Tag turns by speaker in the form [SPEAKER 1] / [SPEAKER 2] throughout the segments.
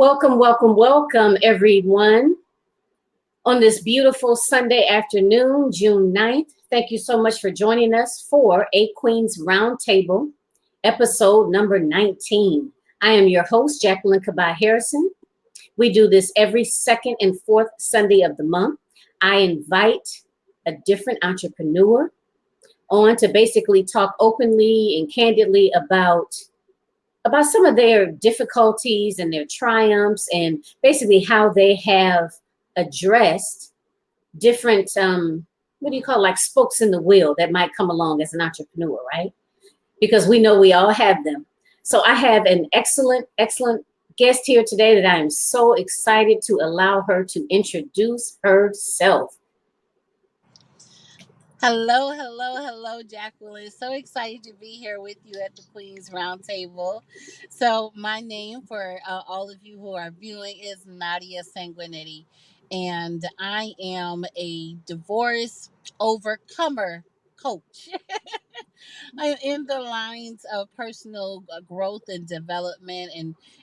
[SPEAKER 1] Welcome, welcome, welcome, everyone, on this beautiful Sunday afternoon, June 9th. Thank you so much for joining us for A Queen's Roundtable, episode number 19. I am your host, Jacqueline Kabah Harrison. We do this every second and fourth Sunday of the month. I invite a different entrepreneur on to basically talk openly and candidly about some of their difficulties and their triumphs and basically how they have addressed different what do you call it, like spokes in the wheel that might come along as an entrepreneur, right? Because we know we all have them. So I have an excellent guest here today that I am so excited to allow her to introduce herself.
[SPEAKER 2] Hello, Jacqueline. So excited to be here with you at the Queen's Roundtable. So, my name for all of you who are viewing is Nadia Sanguinetti, and I am a divorce overcomer coach. I'm in the lines of personal growth and development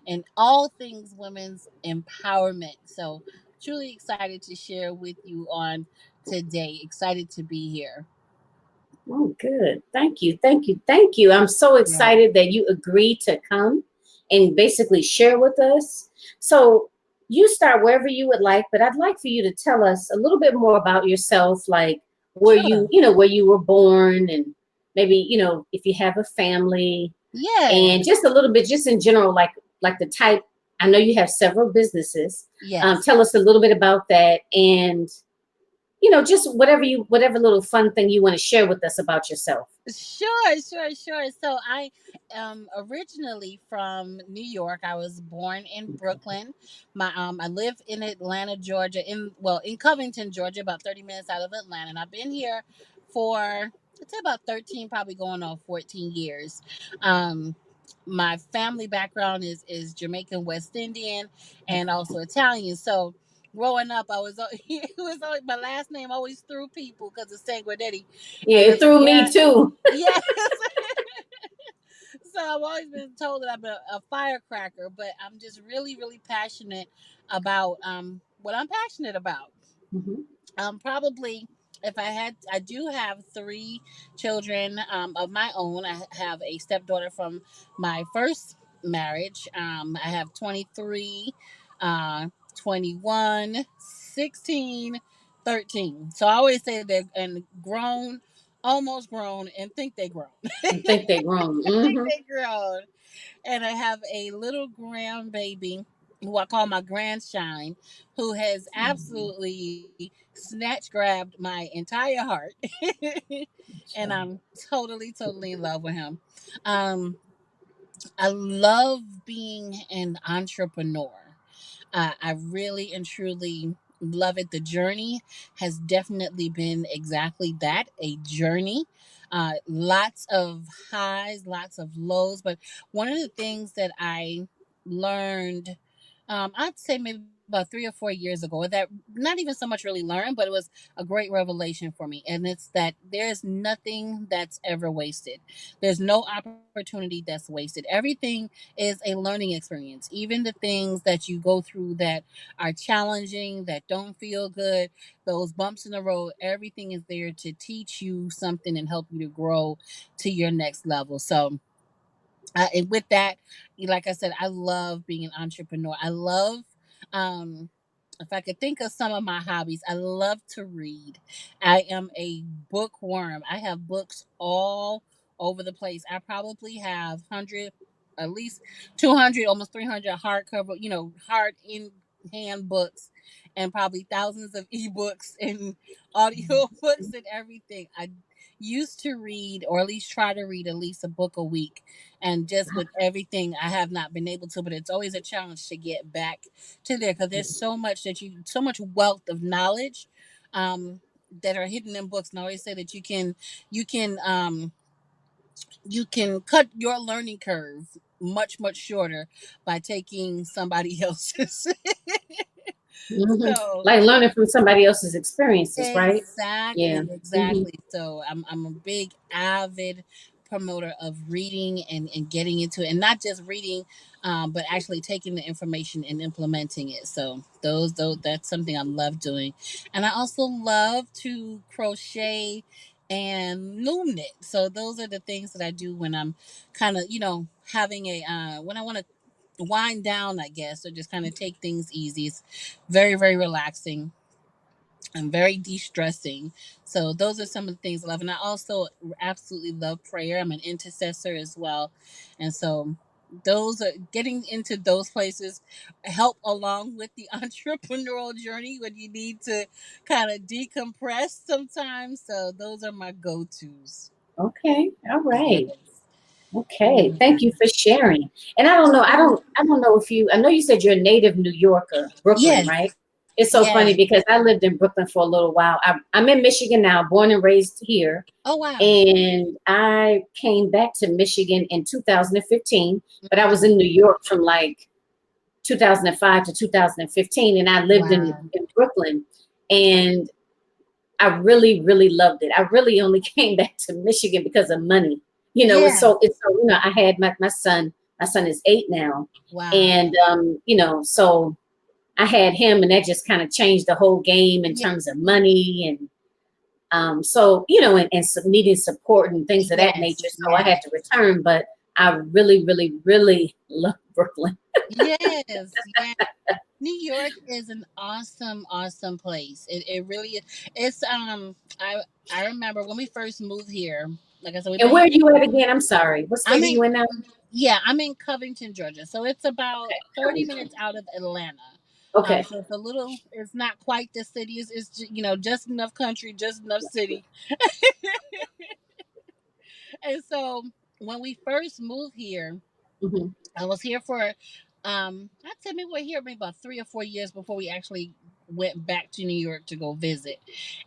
[SPEAKER 2] and all things women's empowerment. So, truly excited to share with you on today. Excited to be here.
[SPEAKER 1] Oh, good. Thank you. I'm so
[SPEAKER 2] Yeah.
[SPEAKER 1] excited that you agreed to come and basically share with us. So you start wherever you would like, but I'd like for you to tell us a little bit more about yourself, like
[SPEAKER 2] Sure.
[SPEAKER 1] where you were born and maybe, if you have a family and
[SPEAKER 2] Yes.
[SPEAKER 1] just a little bit, just in general, like the type. I know you have several businesses.
[SPEAKER 2] Yes.
[SPEAKER 1] Tell us a little bit about that and just whatever little fun thing you want to share with us about yourself.
[SPEAKER 2] Sure. So I am originally from New York. I was born in Brooklyn. I live in Atlanta, Georgia, in Covington, Georgia, about 30 minutes out of Atlanta. And I've been here for I'd say about 13, probably going on 14 years. Um my family background is Jamaican, West Indian, and also Italian. So growing up, I was it was always, my last name always threw people because of Sanguinetti,
[SPEAKER 1] Yeah,
[SPEAKER 2] and
[SPEAKER 1] it threw me
[SPEAKER 2] yeah,
[SPEAKER 1] too.
[SPEAKER 2] yes. So I've always been told that I'm a firecracker, but I'm just really passionate about what I'm passionate about.
[SPEAKER 1] Mhm.
[SPEAKER 2] Probably if I do have three children of my own. I have a stepdaughter from my first marriage. I have 23, 21, 16, 13. So I always say they're and grown, almost grown, and think they grown.
[SPEAKER 1] I think they're grown.
[SPEAKER 2] Think
[SPEAKER 1] Hmm.
[SPEAKER 2] they grown. And I have a little grandbaby who I call my grandshine, who has absolutely snatch grabbed my entire heart. And I'm totally in love with him. Um, I love being an entrepreneur. I really and truly love it. The journey has definitely been exactly that, a journey. Lots of highs, lots of lows. But one of the things that I learned, I'd say maybe about 3 or 4 years ago, that not even so much really learned, but it was a great revelation for me. And it's that there's nothing that's ever wasted. There's no opportunity that's wasted. Everything is a learning experience. Even the things that you go through that are challenging, that don't feel good, those bumps in the road, everything is there to teach you something and help you to grow to your next level. So, and with that, like I said, I love being an entrepreneur. I love, um, if I could think of some of my hobbies, I love to read. I am a bookworm. I have books all over the place. I probably have 100, at least 200, almost 300 hardcover, hard in hand books, and probably thousands of ebooks and audio books and everything. I used to read, or at least try to read, at least a book a week. And just with everything, I have not been able to, but it's always a challenge to get back to there because there's so much wealth of knowledge um, that are hidden in books. And I always say that you can, um, you can cut your learning curve much shorter by taking somebody else's.
[SPEAKER 1] Hmm.
[SPEAKER 2] So
[SPEAKER 1] Like learning from somebody else's experiences, right? Yeah.
[SPEAKER 2] exactly,
[SPEAKER 1] Hmm.
[SPEAKER 2] exactly. So I'm a big avid promoter of reading and getting into it, and not just reading, but actually taking the information and implementing it. So those that's something I love doing, and I also love to crochet and loom knit. So those are the things that I do when I'm kind of having a when I want to wind down, I guess, or just kind of take things easy. It's very, very relaxing and very de-stressing. So those are some of the things I love. And I also absolutely love prayer. I'm an intercessor as well. And so those are getting into those places help along with the entrepreneurial journey when you need to kind of decompress sometimes. So those are my go-tos.
[SPEAKER 1] Okay. All
[SPEAKER 2] Yes.
[SPEAKER 1] right. Okay.
[SPEAKER 2] Yeah.
[SPEAKER 1] Thank you for sharing. And I don't know, I don't know if you, I know you said you're a native New Yorker, Brooklyn,
[SPEAKER 2] Yes.
[SPEAKER 1] right? It's so funny
[SPEAKER 2] Yes.
[SPEAKER 1] because I lived in Brooklyn for a little while. I'm in Michigan now, born and raised here.
[SPEAKER 2] Oh wow.
[SPEAKER 1] And I came back to Michigan in 2015, but I was
[SPEAKER 2] Mm.
[SPEAKER 1] in New York from like 2005 to 2015, and I lived
[SPEAKER 2] Wow.
[SPEAKER 1] in Brooklyn. And I really, really loved it. I really only came back to Michigan because of money.
[SPEAKER 2] Yeah.
[SPEAKER 1] It's so, I had my son is 8 now.
[SPEAKER 2] Wow.
[SPEAKER 1] And, so I had him, and that just kind of changed the whole game in
[SPEAKER 2] Yeah.
[SPEAKER 1] terms of money. And, and some needing support and things of that
[SPEAKER 2] Yes.
[SPEAKER 1] nature. So I had
[SPEAKER 2] Yes.
[SPEAKER 1] to return, but I really, really, really love Brooklyn.
[SPEAKER 2] Yes. Yes. New York is an awesome, awesome place. It really is. It's I remember when we first moved here. Like I said, we've
[SPEAKER 1] And
[SPEAKER 2] been
[SPEAKER 1] where are
[SPEAKER 2] here.
[SPEAKER 1] you at again? I'm sorry. What
[SPEAKER 2] I'm
[SPEAKER 1] state are
[SPEAKER 2] in
[SPEAKER 1] you in now?
[SPEAKER 2] Yeah, I'm in Covington, Georgia. So it's about
[SPEAKER 1] Okay.
[SPEAKER 2] 30 minutes out of Atlanta.
[SPEAKER 1] Okay.
[SPEAKER 2] So it's a little. It's not quite the city. Just enough country, just enough city. And so when we first moved here,
[SPEAKER 1] Hmm.
[SPEAKER 2] I was here for, I'd say maybe we're here maybe about 3 or 4 years before we actually went back to New York to go visit.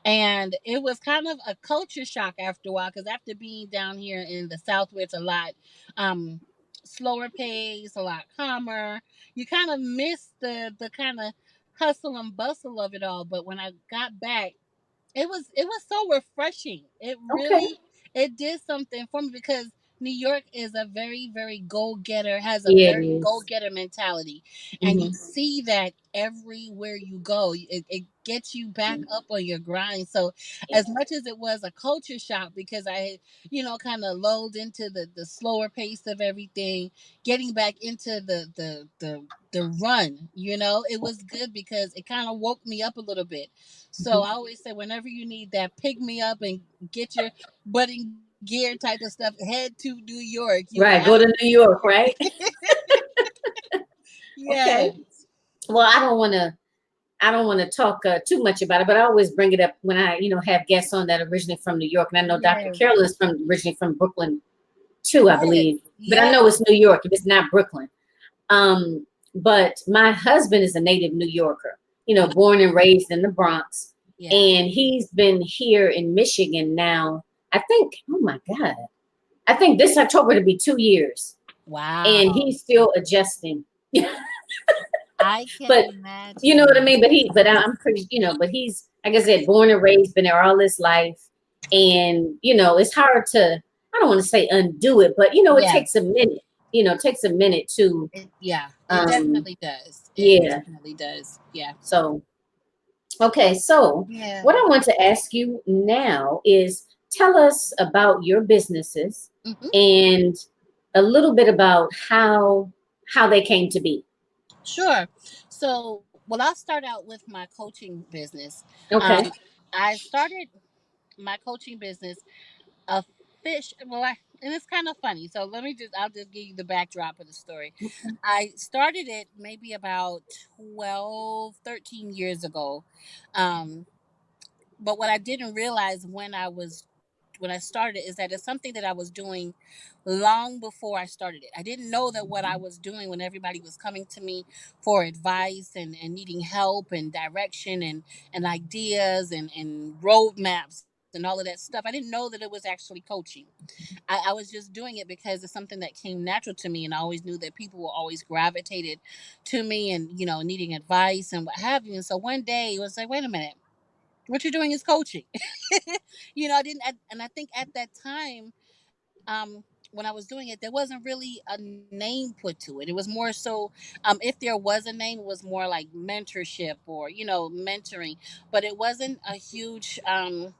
[SPEAKER 2] And it was kind of a culture shock after a while because after being down here in the South where it's a lot um, slower pace, a lot calmer, you kind of miss the kind of hustle and bustle of it all. But when I got back, it was so refreshing. It
[SPEAKER 1] Okay.
[SPEAKER 2] really it did something for me because New York is a very very go getter has a
[SPEAKER 1] Yeah, it
[SPEAKER 2] very go
[SPEAKER 1] is.
[SPEAKER 2] getter mentality, and you
[SPEAKER 1] Mm-hmm.
[SPEAKER 2] see that everywhere you go. It gets you back up on your grind. So, as much as it was a culture shock because I had kind of lulled into the slower pace of everything, getting back into the run. It was good because it kind of woke me up a little bit. So I always say, whenever you need that pick me up and get your butt in gear type of stuff, head to New York. You will
[SPEAKER 1] Right. Go to
[SPEAKER 2] absolutely.
[SPEAKER 1] New York, right? Okay.
[SPEAKER 2] Yes.
[SPEAKER 1] Well, I don't want to talk too much about it, but I always bring it up when I, have guests on that originally from New York. And I know Dr.
[SPEAKER 2] Yes.
[SPEAKER 1] Carol is originally from Brooklyn too, I
[SPEAKER 2] Yes.
[SPEAKER 1] believe. But I know
[SPEAKER 2] Yes.
[SPEAKER 1] it's New York if it's not Brooklyn. Um, but my husband is a native New Yorker, born and raised in the Bronx.
[SPEAKER 2] Yeah.
[SPEAKER 1] And he's been here in Michigan now, I think, oh my God, I think this October to be 2 years. And
[SPEAKER 2] Wow.
[SPEAKER 1] he's still adjusting.
[SPEAKER 2] I can
[SPEAKER 1] But you know what I
[SPEAKER 2] imagine.
[SPEAKER 1] mean? But I'm pretty, but he's, like I said, born and raised, been there all his life. And, it's hard to, I don't want to say undo it, but, it
[SPEAKER 2] Yeah.
[SPEAKER 1] takes a minute, it takes a minute to,
[SPEAKER 2] Yeah. It
[SPEAKER 1] um,
[SPEAKER 2] definitely does. It
[SPEAKER 1] yeah.
[SPEAKER 2] definitely does. Yeah.
[SPEAKER 1] So, okay. So what
[SPEAKER 2] Yeah.
[SPEAKER 1] I want to ask you now is tell us about your businesses
[SPEAKER 2] Hmm.
[SPEAKER 1] and a little bit about how they came to be.
[SPEAKER 2] Sure. So, well, I'll start out with my coaching business. Um,
[SPEAKER 1] Okay.
[SPEAKER 2] I started my coaching business a fish and it's kind of funny, so I'll just give you the backdrop of the story. I started it maybe about 12, 13 years ago. um but what I didn't realize when I started it is that it's something that I was doing long before I started it. I didn't know that what I was doing when everybody was coming to me for advice and needing help and direction and ideas and roadmaps and all of that stuff. I didn't know that it was actually coaching. I was just doing it because it's something that came natural to me, and I always knew that people were always gravitated to me and needing advice and what have you. And so one day it was like, wait a minute, what you're doing is coaching. I didn't, and I think at that time, when I was doing it, there wasn't really a name put to it. It was more so, if there was a name, it was more like mentorship or, mentoring, but it wasn't a huge, it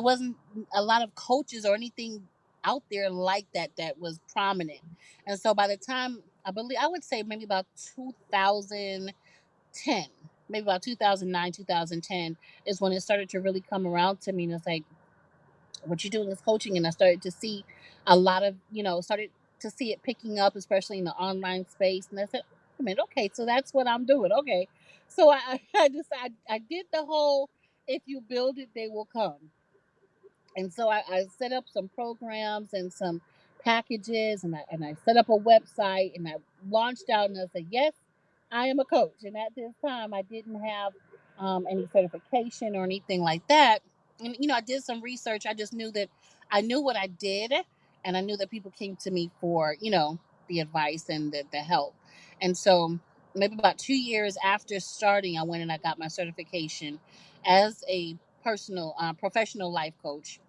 [SPEAKER 2] wasn't a lot of coaches or anything out there like that was prominent. And so by the time, I would say maybe about 2010, maybe about 2009, 2010 is when it started to really come around to me. And it's like, what you're doing is coaching. And I started to see a lot of, started to see it picking up, especially in the online space. And I said, wait a minute, okay, so that's what I'm doing. Okay. So I did the whole, if you build it, they will come. And so I set up some programs and some packages, and I set up a website, and I launched out, and I said, yes, I am a coach. And at this time, I didn't have any certification or anything like that. And I did some research. I just knew that I knew what I did, and I knew that people came to me for the advice and the help. And so maybe about 2 years after starting, I went and I got my certification as a professional life coach,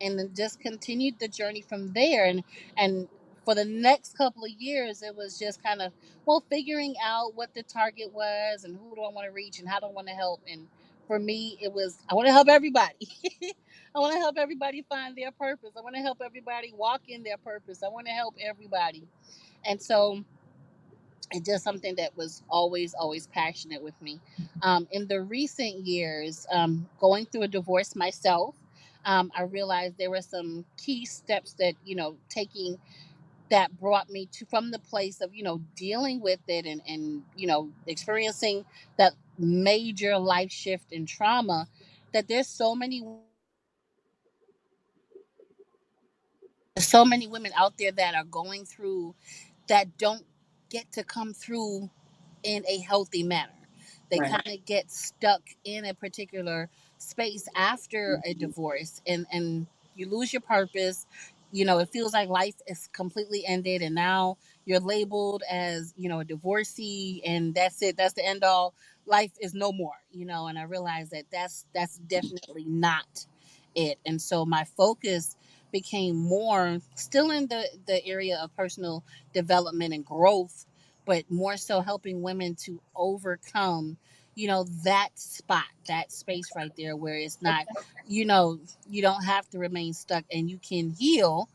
[SPEAKER 2] and then just continued the journey from there. And for the next couple of years, it was just kind of, well, figuring out what the target was and who do I want to reach and how do I want to help. And for me, it was, I want to help everybody. I want to help everybody find their purpose. I want to help everybody walk in their purpose. I want to help everybody. And so it's just something that was always passionate with me. In the recent years, going through a divorce myself, I realized there were some key steps that taking, that brought me to, from the place of dealing with it, and experiencing that major life shift and trauma, that there's so many women out there that are going through, that don't get to come through in a healthy manner. They
[SPEAKER 1] Right.
[SPEAKER 2] kind of get stuck in a particular space after a divorce, and you lose your purpose. It feels like life is completely ended, and now you're labeled as a divorcee, and that's it. That's the end all. Life is no more. And I realized that that's definitely not it. And so my focus became more still in the area of personal development and growth, but more so helping women to overcome, that spot, that space right there where it's not, you don't have to remain stuck, and you can heal,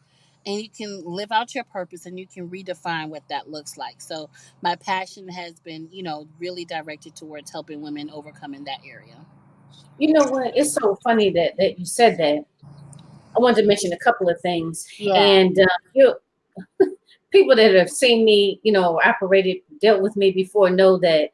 [SPEAKER 2] and you can live out your purpose, and you can redefine what that looks like. So my passion has been, really directed towards helping women overcome in that area.
[SPEAKER 1] You know what? It's so funny that you said that. I wanted to mention a couple of things,
[SPEAKER 2] Yeah.
[SPEAKER 1] and you people that have seen me, operated, dealt with me before know that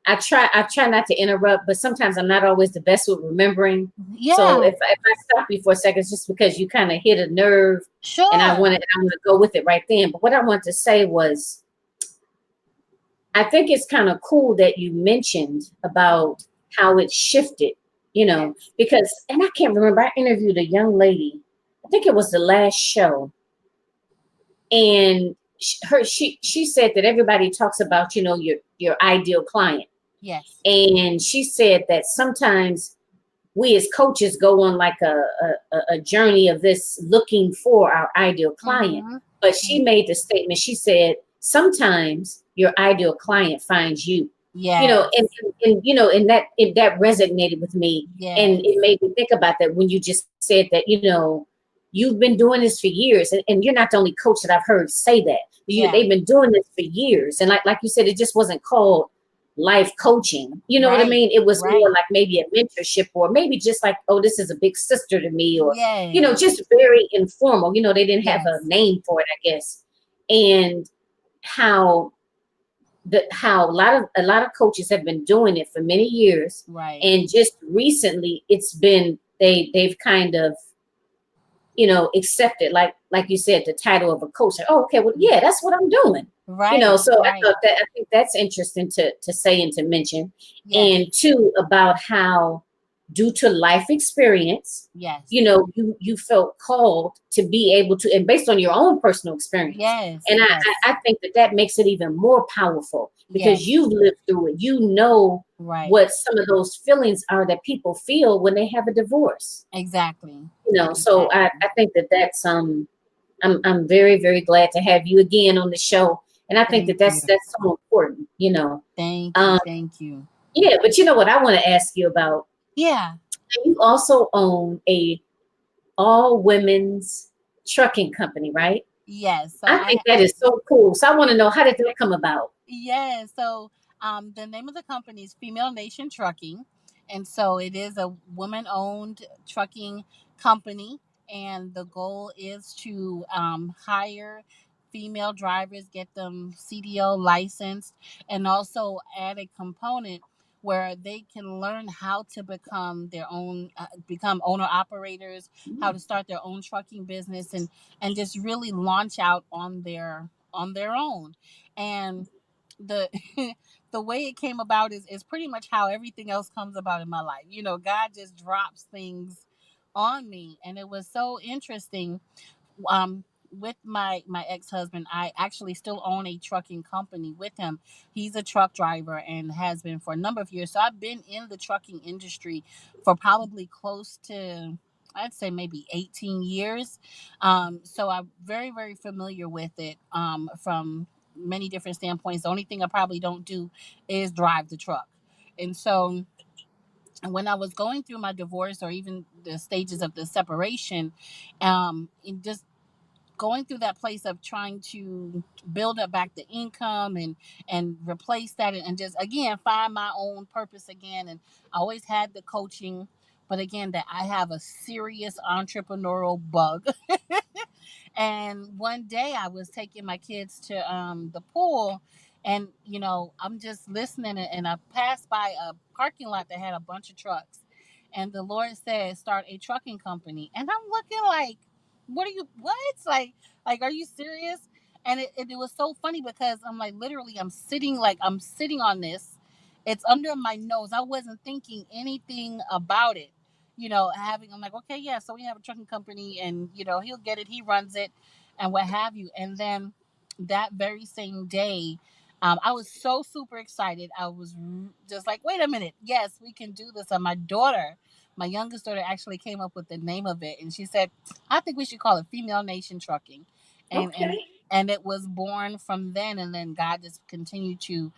[SPEAKER 1] I try not to interrupt, but sometimes I'm not always the best with remembering. So
[SPEAKER 2] Yeah.
[SPEAKER 1] if I stop you for a second, it's just because you kind of hit a nerve, and
[SPEAKER 2] Sure.
[SPEAKER 1] I want to go with it right then. But what I want to say was, I think it's kind of cool that you mentioned about how it shifted,
[SPEAKER 2] Yes.
[SPEAKER 1] because, and I can't remember, I interviewed a young lady, I think it was the last show, and she said that everybody talks about, your ideal client.
[SPEAKER 2] Yes.
[SPEAKER 1] And she said that sometimes we as coaches go on like a journey of this looking for our ideal client.
[SPEAKER 2] Mm-hmm.
[SPEAKER 1] But she made the statement, she said, sometimes your ideal client finds you. And,
[SPEAKER 2] Yes.
[SPEAKER 1] and that resonated with me. And
[SPEAKER 2] Yes.
[SPEAKER 1] it made me think about that when you just said that, you've been doing this for years. And you're not the only coach that I've heard say that.
[SPEAKER 2] Yeah.
[SPEAKER 1] They've been doing this for years. And like you said, it just wasn't called life coaching. You know what I
[SPEAKER 2] Right.
[SPEAKER 1] mean? It was more
[SPEAKER 2] Right.
[SPEAKER 1] like maybe a mentorship, or maybe just like, oh, this is a big sister to me, or,
[SPEAKER 2] Yes.
[SPEAKER 1] just very informal. They didn't have a
[SPEAKER 2] Yes.
[SPEAKER 1] name for it, I guess. And how how a lot of coaches have been doing it for many years.
[SPEAKER 2] Right.
[SPEAKER 1] And just recently it's been, they've kind of, accepted, like you said, the title of a coach. Like, oh, okay, well, yeah, that's what I'm doing.
[SPEAKER 2] Right.
[SPEAKER 1] So
[SPEAKER 2] Right.
[SPEAKER 1] I think that's interesting to say and to mention.
[SPEAKER 2] Yes.
[SPEAKER 1] And two, about how due to life experience,
[SPEAKER 2] Yes.
[SPEAKER 1] you felt called to be able to, and based on your own personal experience.
[SPEAKER 2] Yes.
[SPEAKER 1] And
[SPEAKER 2] Yes.
[SPEAKER 1] I think that makes it even more powerful because
[SPEAKER 2] Yes.
[SPEAKER 1] you've lived through it. You know
[SPEAKER 2] Right.
[SPEAKER 1] what some of those feelings are that people feel when they have a divorce.
[SPEAKER 2] Exactly.
[SPEAKER 1] So
[SPEAKER 2] Exactly.
[SPEAKER 1] I think that's I'm very, very glad to have you again on the show. And I think
[SPEAKER 2] Thank
[SPEAKER 1] that
[SPEAKER 2] you.
[SPEAKER 1] that's so important.
[SPEAKER 2] Thank you.
[SPEAKER 1] Um,
[SPEAKER 2] Thank you.
[SPEAKER 1] yeah, but you know what I want to ask you about?
[SPEAKER 2] Yeah.
[SPEAKER 1] You also own a all women's trucking company, right?
[SPEAKER 2] Yes. So
[SPEAKER 1] I think that is so cool. So I want to know, how did that come about?
[SPEAKER 2] yeah. So the name of the company is Female Nation Trucking, and so it is a woman-owned trucking company, and the goal is to hire female drivers, get them CDO licensed, and also add a component where they can learn how to become owner operators, how to start their own trucking business, and just really launch out on their own. And the the way it came about is pretty much how everything else comes about in my life. God just drops things on me, and it was so interesting. um with my ex-husband, I actually still own a trucking company with him. He's a truck driver and has been for a number of years, so I've been in the trucking industry for probably close to, I'd say, maybe 18 years. So I'm very, very familiar with it, from many different standpoints. The only thing I probably don't do is drive the truck. And so when I was going through my divorce, or even the stages of the separation, it just going through that place of trying to build up back the income and replace that, and just again find my own purpose again. And I always had the coaching, but again, that I have a serious entrepreneurial bug. And one day I was taking my kids to the pool, and I'm just listening, and I passed by a parking lot that had a bunch of trucks, and the Lord said, "Start a trucking company." And I'm looking like, "What are you? What? Like, are you serious?" And it was so funny because I'm like, literally, I'm sitting on this. It's under my nose. I wasn't thinking anything about it. I'm like, okay, yeah. So we have a trucking company, and he'll get it. He runs it, and what have you. And then that very same day, I was so super excited. I was just like, wait a minute, yes, we can do this. And my youngest daughter, actually came up with the name of it, and she said, I think we should call it Female Nation Trucking. and and
[SPEAKER 1] Okay.
[SPEAKER 2] and it was born from then. And then God just continued to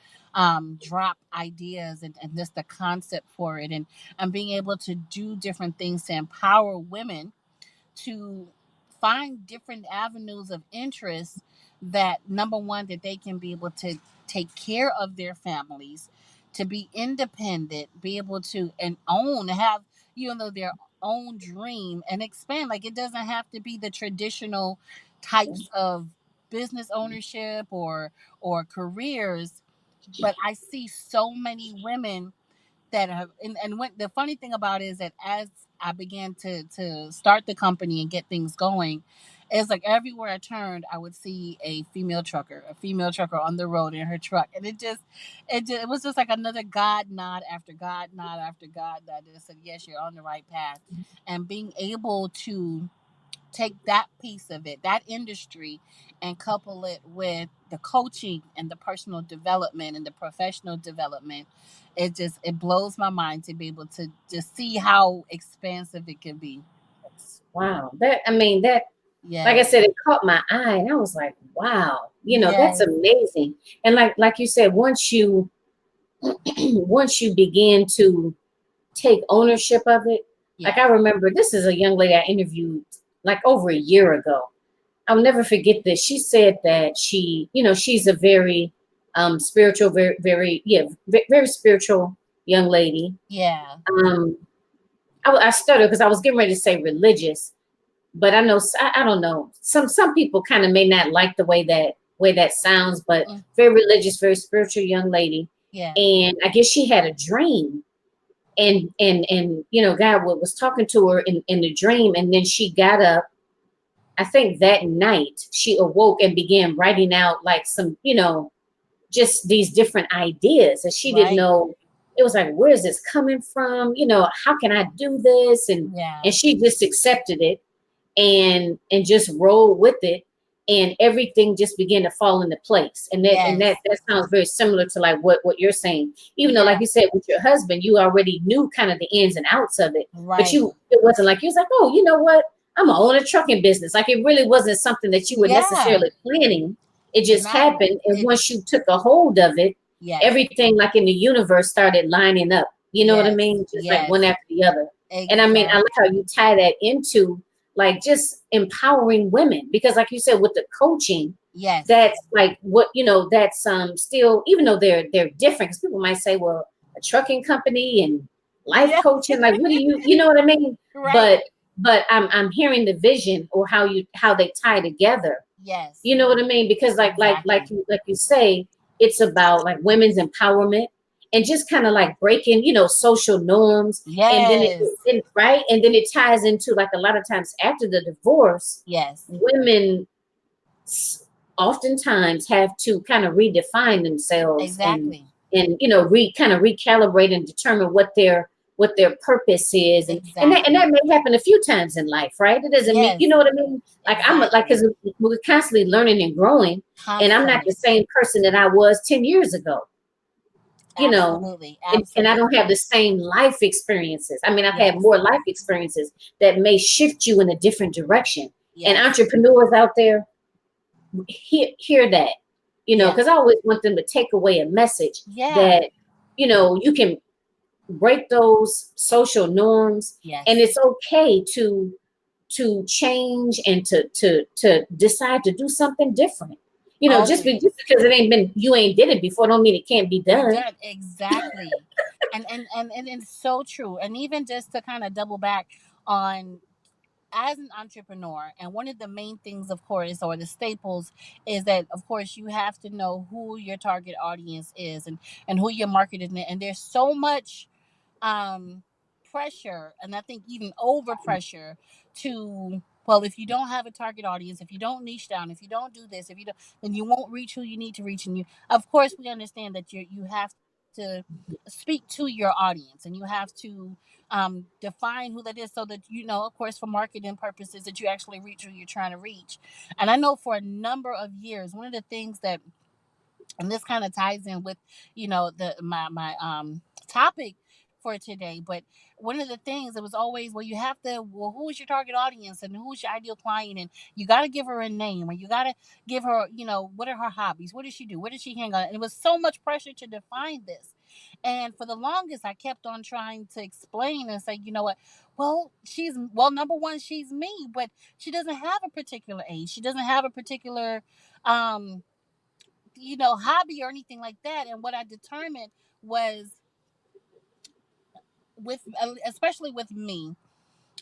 [SPEAKER 2] drop ideas, and just the concept for it, and being able to do different things to empower women to find different avenues of interest, that number one, that they can be able to take care of their families, to be independent, be able to and own, have their own dream, and expand. Like, it doesn't have to be the traditional types of business ownership or careers. But I see so many women that have, and when, the funny thing about it is that as I began to start the company and get things going, it's like everywhere I turned, I would see a female trucker on the road in her truck. And it was just like another God nod after God nod after God that just said, yes, you're on the right path. And being able to take that piece of it, that industry, and couple it with the coaching and the personal development and the professional development, it blows my mind to be able to just see how expansive it can be.
[SPEAKER 1] Wow. That, like I
[SPEAKER 2] Yes.
[SPEAKER 1] said, it caught my eye, and I was like, wow, that's
[SPEAKER 2] Yes.
[SPEAKER 1] amazing. And like you said, once you once you begin to take ownership of it, like I
[SPEAKER 2] Yes.
[SPEAKER 1] remember, this is a young lady I interviewed like over a year ago. I'll never forget this. She said that she's a very spiritual, very, very, yeah, very spiritual young lady.
[SPEAKER 2] Yeah.
[SPEAKER 1] Um, I stuttered because I was getting ready to say religious, but I know I don't know. Some people kind of may not like the way that sounds, but
[SPEAKER 2] Mm,
[SPEAKER 1] very religious, very spiritual young lady.
[SPEAKER 2] yeah.
[SPEAKER 1] And I guess she had a dream, and God was talking to her in the dream, and then she got up. I think that night she awoke and began writing out like some, just these different ideas, and she didn't
[SPEAKER 2] Right.
[SPEAKER 1] know it was like, where is this coming from? How can I do this? And
[SPEAKER 2] Yeah.
[SPEAKER 1] she just accepted it and just roll with it, and everything just began to fall into place. And that
[SPEAKER 2] Yes.
[SPEAKER 1] that sounds very similar to like what you're saying, even though, like
[SPEAKER 2] Yeah.
[SPEAKER 1] you said, with your husband, you already knew kind of the ins and outs of it, but
[SPEAKER 2] Right.
[SPEAKER 1] it wasn't like you was like, oh, you know what, I'm gonna own a trucking business. Like, it really wasn't something that you were
[SPEAKER 2] Yeah.
[SPEAKER 1] necessarily planning. It just
[SPEAKER 2] Not
[SPEAKER 1] happened, and
[SPEAKER 2] it.
[SPEAKER 1] once you took a hold of it,
[SPEAKER 2] Yes.
[SPEAKER 1] everything like in the universe started lining up, you know what I
[SPEAKER 2] Yes.
[SPEAKER 1] mean, just like one
[SPEAKER 2] Yes.
[SPEAKER 1] after the other. And I mean, I like how
[SPEAKER 2] Exactly.
[SPEAKER 1] you tie that into like just empowering women, because like you said, with the coaching,
[SPEAKER 2] Yes.
[SPEAKER 1] that's like what, that's still, even though they're different, because people might say, well, a trucking company and life
[SPEAKER 2] Yeah.
[SPEAKER 1] coaching, like, what do you know what I mean?
[SPEAKER 2] Right.
[SPEAKER 1] But I'm hearing the vision, or how they tie together,
[SPEAKER 2] Yes.
[SPEAKER 1] you know what I mean? Because
[SPEAKER 2] Exactly.
[SPEAKER 1] like you say, it's about like women's empowerment, and just kind of like breaking, social norms. And then
[SPEAKER 2] Yes.
[SPEAKER 1] right, and then it ties into like a lot of times after the divorce,
[SPEAKER 2] Yes.
[SPEAKER 1] women oftentimes have to kind of redefine themselves, and
[SPEAKER 2] Exactly.
[SPEAKER 1] kind of recalibrate and determine what their purpose is, and that
[SPEAKER 2] Exactly.
[SPEAKER 1] may happen a few times in life, right? It doesn't mean, you
[SPEAKER 2] Yes.
[SPEAKER 1] know what I mean, like I'm like,
[SPEAKER 2] Exactly.
[SPEAKER 1] because we're constantly learning and growing, and I'm not the
[SPEAKER 2] Constantly.
[SPEAKER 1] same person that I was 10 years ago, you know
[SPEAKER 2] Absolutely.
[SPEAKER 1] and I don't have
[SPEAKER 2] Absolutely.
[SPEAKER 1] the same life experiences. I mean, I've had
[SPEAKER 2] Yes.
[SPEAKER 1] more life experiences that may shift you in a different direction. And
[SPEAKER 2] Yes.
[SPEAKER 1] entrepreneurs out there, hear that,
[SPEAKER 2] Yeah.
[SPEAKER 1] because I always want them to take away a message
[SPEAKER 2] Yeah.
[SPEAKER 1] that, you can break those social norms, and
[SPEAKER 2] Yes.
[SPEAKER 1] it's okay to change, and to decide to do something different. Just
[SPEAKER 2] Always.
[SPEAKER 1] because you ain't did it before, don't mean it can't be
[SPEAKER 2] Be
[SPEAKER 1] done.
[SPEAKER 2] done. Exactly. And it's so true. And even just to kind of double back on, as an entrepreneur, and one of the main things, of course, or the staples, is that of course you have to know who your target audience is, and who your market is. And there's so much um pressure, and I think even over pressure, to, well, if you don't have a target audience, if you don't niche down, if you don't do this, if you don't, then you won't reach who you need to reach. And you, of course, we understand that you have to speak to your audience, and you have to define who that is, so that, of course, for marketing purposes, that you actually reach who you're trying to reach. And I know for a number of years, one of the things that, and this kind of ties in with, the my topic for today, but one of the things, it was always, well, you have to, well, who is your target audience, and who's your ideal client, and you got to give her a name, or you got to give her, what are her hobbies, what does she do, where does she hang on. And it was so much pressure to define this. And for the longest, I kept on trying to explain and say, you know what, well, number one, she's me, but she doesn't have a particular age, she doesn't have a particular um hobby or anything like that. And what I determined was, with especially with me,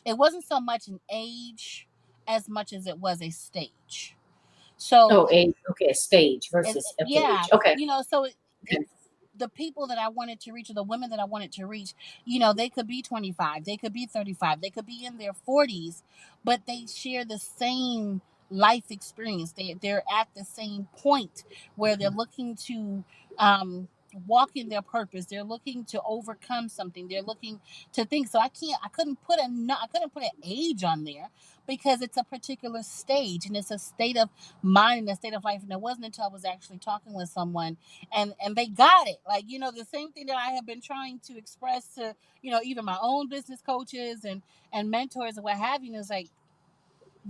[SPEAKER 2] it wasn't so much an age as much as it was a stage.
[SPEAKER 1] Oh,
[SPEAKER 2] So
[SPEAKER 1] age. Okay, stage versus, okay,
[SPEAKER 2] yeah,
[SPEAKER 1] age. Okay.
[SPEAKER 2] so
[SPEAKER 1] Okay.
[SPEAKER 2] it's the people that I wanted to reach, or the women that I wanted to reach, they could be 25, they could be 35, they could be in their 40s, but they share the same life experience. They're at the same point where they're looking to um walk in their purpose. They're looking to overcome something. They're looking to think. So I couldn't put I couldn't put an age on there, because it's a particular stage, and it's a state of mind and a state of life. And it wasn't until I was actually talking with someone, and they got it, like, the same thing that I have been trying to express to, even my own business coaches and mentors and what have you. Is like,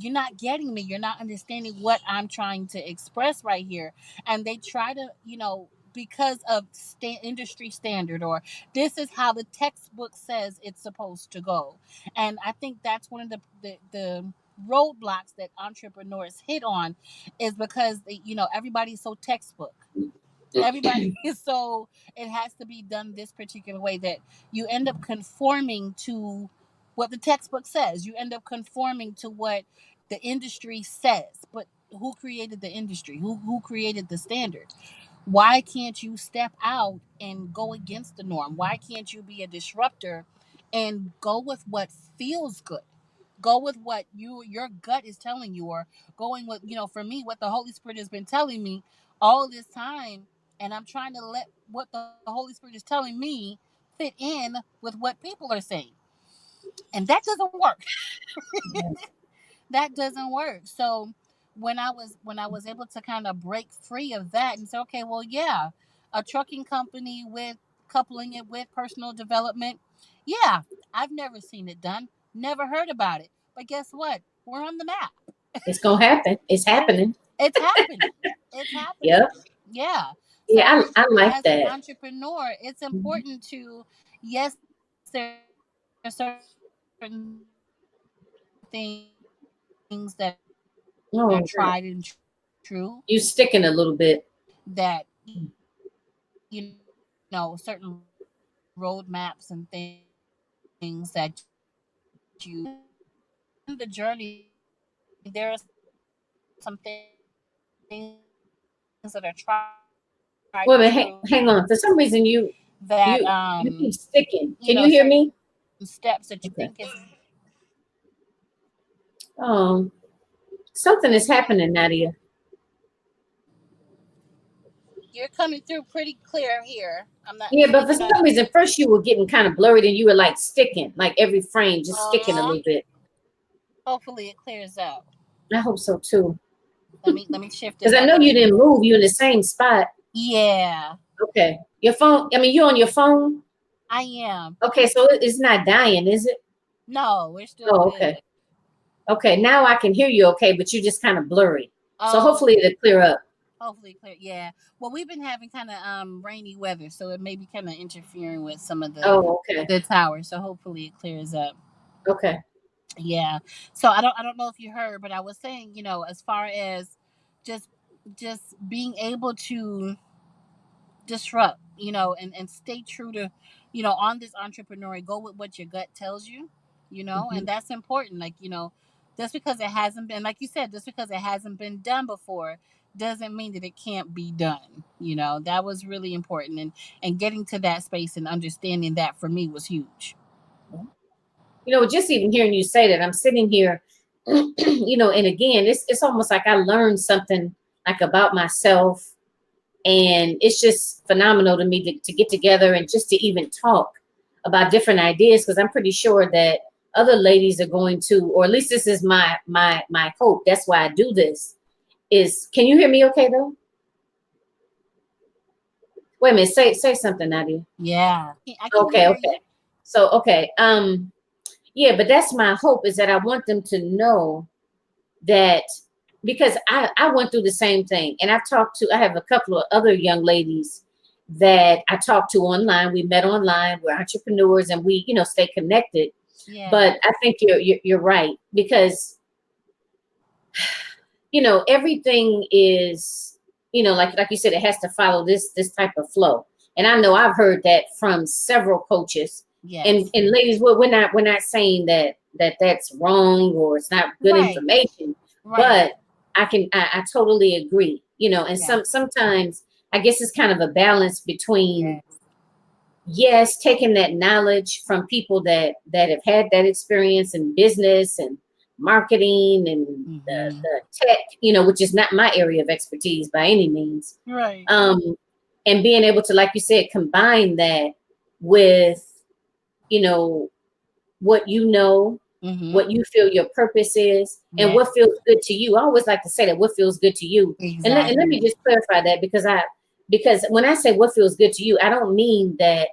[SPEAKER 2] you're not getting me, you're not understanding what I'm trying to express right here. And they try to, because of industry standard, or this is how the textbook says it's supposed to go. And I think that's one of the roadblocks that entrepreneurs hit on, is because everybody's so textbook. Everybody is so, it has to be done this particular way, that you end up conforming to what the textbook says. You end up conforming to what the industry says. But who created the industry? Who created the standard? Why can't you step out and go against the norm? Why can't you be a disruptor and go with what feels good? Go with what your gut is telling you, or going with, for me, what the Holy Spirit has been telling me all this time. And I'm trying to let what the Holy Spirit is telling me fit in with what people are saying. And that doesn't work. That doesn't work. So when I was able to kind of break free of that and say, okay, well, yeah, a trucking company with coupling it with personal development, yeah, I've never seen it done, never heard about it. But guess what? We're on the map.
[SPEAKER 1] It's gonna happen. It's happening.
[SPEAKER 2] It's happening. It's happening.
[SPEAKER 1] Yep.
[SPEAKER 2] Yeah. So
[SPEAKER 1] Yeah, I like
[SPEAKER 2] as an
[SPEAKER 1] that.
[SPEAKER 2] entrepreneur, it's
[SPEAKER 1] Mhm.
[SPEAKER 2] important to, yes, there are certain things that are tried and true
[SPEAKER 1] Oh, God. You sticking a little
[SPEAKER 2] that,
[SPEAKER 1] bit.
[SPEAKER 2] certain roadmaps and things that you in the journey, there are some things that are tried and true that
[SPEAKER 1] Wait a minute, hang on. For some reason, you keep sticking. Can you hear
[SPEAKER 2] certain
[SPEAKER 1] me?
[SPEAKER 2] steps that you
[SPEAKER 1] Okay.
[SPEAKER 2] think is,
[SPEAKER 1] Um, Something is happening, Nadia.
[SPEAKER 2] you're coming through pretty clear here. I'm not,
[SPEAKER 1] Yeah, but
[SPEAKER 2] maybe
[SPEAKER 1] for
[SPEAKER 2] not.
[SPEAKER 1] some reason, first you were getting kind of blurry, and you were like sticking, like every frame just sticking a little bit.
[SPEAKER 2] Hopefully it clears up.
[SPEAKER 1] I hope so too.
[SPEAKER 2] Let me shift it
[SPEAKER 1] Because I
[SPEAKER 2] back
[SPEAKER 1] know
[SPEAKER 2] up
[SPEAKER 1] you
[SPEAKER 2] to
[SPEAKER 1] didn't
[SPEAKER 2] you.
[SPEAKER 1] move. You in the same spot.
[SPEAKER 2] Yeah,
[SPEAKER 1] Okay. Your phone. I mean, you on your phone.
[SPEAKER 2] I am.
[SPEAKER 1] Okay, so it's not dying, is it?
[SPEAKER 2] No, we're still
[SPEAKER 1] Oh,
[SPEAKER 2] good.
[SPEAKER 1] okay. Okay, now I can hear you okay, but you're just kind of blurry. So
[SPEAKER 2] Oh,
[SPEAKER 1] hopefully it'll clear up.
[SPEAKER 2] hopefully clear. Yeah. Well, we've been having kind of rainy weather, so it may be kind of interfering with some of
[SPEAKER 1] Oh, okay.
[SPEAKER 2] the towers. So hopefully it clears up.
[SPEAKER 1] Okay.
[SPEAKER 2] Yeah. So I don't know if you heard, but I was saying, as far as just just being able to disrupt, and stay true to, on this entrepreneurial, go with what your gut tells you,
[SPEAKER 1] Mhm.
[SPEAKER 2] and that's important. Like, just because it hasn't been, like you said, just because it hasn't been done before doesn't mean that it can't be done. That was really important, and getting to that space and understanding that for me was huge.
[SPEAKER 1] Just even hearing you say that, I'm sitting here, and again, it's almost like I learned something like about myself, and it's just phenomenal to me to get together and just to even talk about different ideas because I'm pretty sure that other ladies are going to, or at least this is my hope. That's why I do this. Can you hear me okay though? Wait a minute, say something, Nadia.
[SPEAKER 2] Yeah, I can
[SPEAKER 1] Okay,
[SPEAKER 2] hear you.
[SPEAKER 1] okay. So okay, yeah, but that's my hope is that I want them to know that because I went through the same thing and I have a couple of other young ladies that I talked to online. We met online, we're entrepreneurs and we, stay connected.
[SPEAKER 2] Yeah.
[SPEAKER 1] But I think you're right because everything is, like you said, it has to follow this type of flow. And I know I've heard that from several coaches. And
[SPEAKER 2] Yes.
[SPEAKER 1] and ladies, we're not saying that's wrong or it's not good
[SPEAKER 2] Right.
[SPEAKER 1] information,
[SPEAKER 2] Right.
[SPEAKER 1] but I totally agree. And
[SPEAKER 2] Yeah.
[SPEAKER 1] sometimes I guess it's kind of a balance between,
[SPEAKER 2] Yes.
[SPEAKER 1] yes, taking that knowledge from people that have had that experience in business and marketing and
[SPEAKER 2] Hmm.
[SPEAKER 1] the tech, which is not my area of expertise by any means.
[SPEAKER 2] Right.
[SPEAKER 1] Um, and being able to, like you said, combine that with, you know, what
[SPEAKER 2] Hmm.
[SPEAKER 1] what you feel your purpose is, and
[SPEAKER 2] Yeah.
[SPEAKER 1] what feels good to you. I always like to say that what feels good to you. And let me
[SPEAKER 2] Exactly.
[SPEAKER 1] just clarify that because when I say what feels good to you, I don't mean that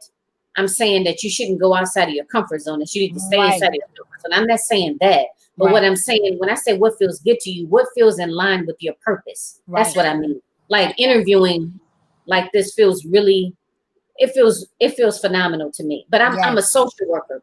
[SPEAKER 1] I'm saying that you shouldn't go outside of your comfort zone, that you need to stay inside
[SPEAKER 2] Right.
[SPEAKER 1] of your comfort zone. I'm not saying that. But what
[SPEAKER 2] Right.
[SPEAKER 1] I'm saying when I say what feels good to you, what feels in line with your purpose. That's
[SPEAKER 2] Right.
[SPEAKER 1] what I mean. Like
[SPEAKER 2] Exactly.
[SPEAKER 1] interviewing like this feels really it feels phenomenal to me. But I'm a
[SPEAKER 2] Yes.
[SPEAKER 1] social worker.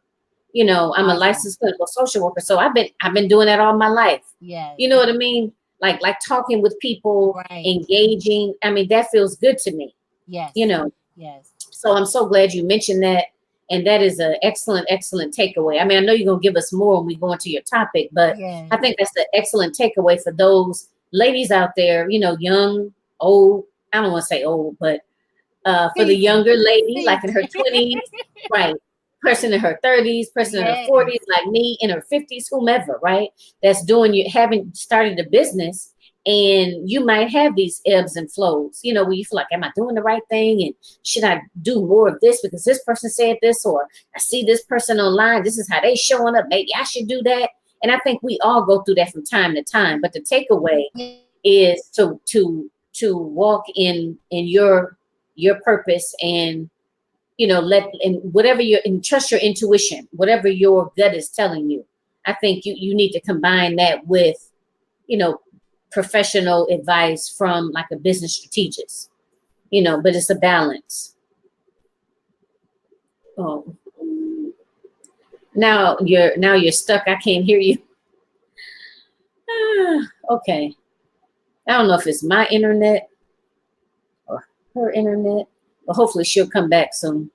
[SPEAKER 1] I'm a
[SPEAKER 2] Awesome.
[SPEAKER 1] licensed clinical social worker. So I've been doing that all my life.
[SPEAKER 2] Yes.
[SPEAKER 1] You know what I mean? Like talking with people,
[SPEAKER 2] Right.
[SPEAKER 1] engaging. I mean, that feels good to me. You
[SPEAKER 2] Yes.
[SPEAKER 1] know.
[SPEAKER 2] Yes.
[SPEAKER 1] So I'm so glad you mentioned that. And that is an excellent, excellent takeaway. I mean, I know you're gonna give us more when we go into your topic, but
[SPEAKER 2] Yes.
[SPEAKER 1] I think that's an excellent takeaway for those ladies out there, young, old, I don't want to say old, but for the
[SPEAKER 2] Season.
[SPEAKER 1] younger lady, like in
[SPEAKER 2] Season.
[SPEAKER 1] her 20s, right? Person in her 30s, person in her
[SPEAKER 2] Yes.
[SPEAKER 1] 40s, like me, in her 50s, whomever, right? That's doing you haven't started a business And you might have these ebbs and flows, you know, where you feel like, am I doing the right thing? And should I do more of this because this person said this, or I see this person online, this is how they showing up, maybe I should do that. And I think we all go through that from time to time. But the takeaway is to walk in your purpose, and you know, let and whatever and trust your intuition, whatever your gut is telling you. I think you need to combine that with, you know, professional advice from like a business strategist, you know, but it's a balance. Oh, now you're stuck. I can't hear you. Okay. I don't know if it's my internet or her internet, but hopefully she'll come back soon.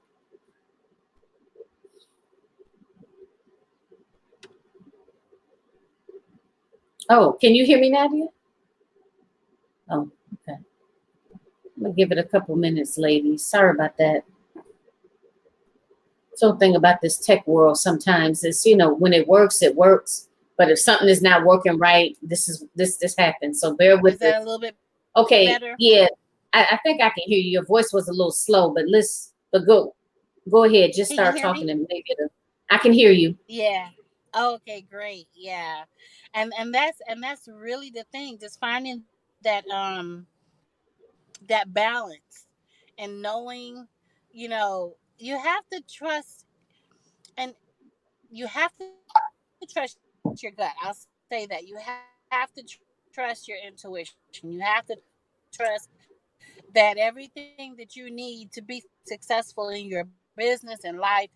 [SPEAKER 1] Oh, can you hear me, Nadia? Oh, okay. I'm gonna give it a couple minutes, ladies. Sorry about that. Something about this tech world sometimes is, you know, when it works, it works. But if something is not working right, this happens. So bear with
[SPEAKER 2] Is that
[SPEAKER 1] us.
[SPEAKER 2] a little bit
[SPEAKER 1] Okay,
[SPEAKER 2] better?
[SPEAKER 1] yeah. I think I can hear you. Your voice was a little slow, but go ahead. Just
[SPEAKER 2] Can you
[SPEAKER 1] start
[SPEAKER 2] hear
[SPEAKER 1] talking
[SPEAKER 2] me?
[SPEAKER 1] and maybe I can hear you.
[SPEAKER 2] Yeah. Okay, great. Yeah. And that's really the thing, just finding that balance and knowing, you have to trust, and you have to trust your gut. I'll say that. You have to trust your intuition. You have to trust that everything that you need to be successful in your business and life,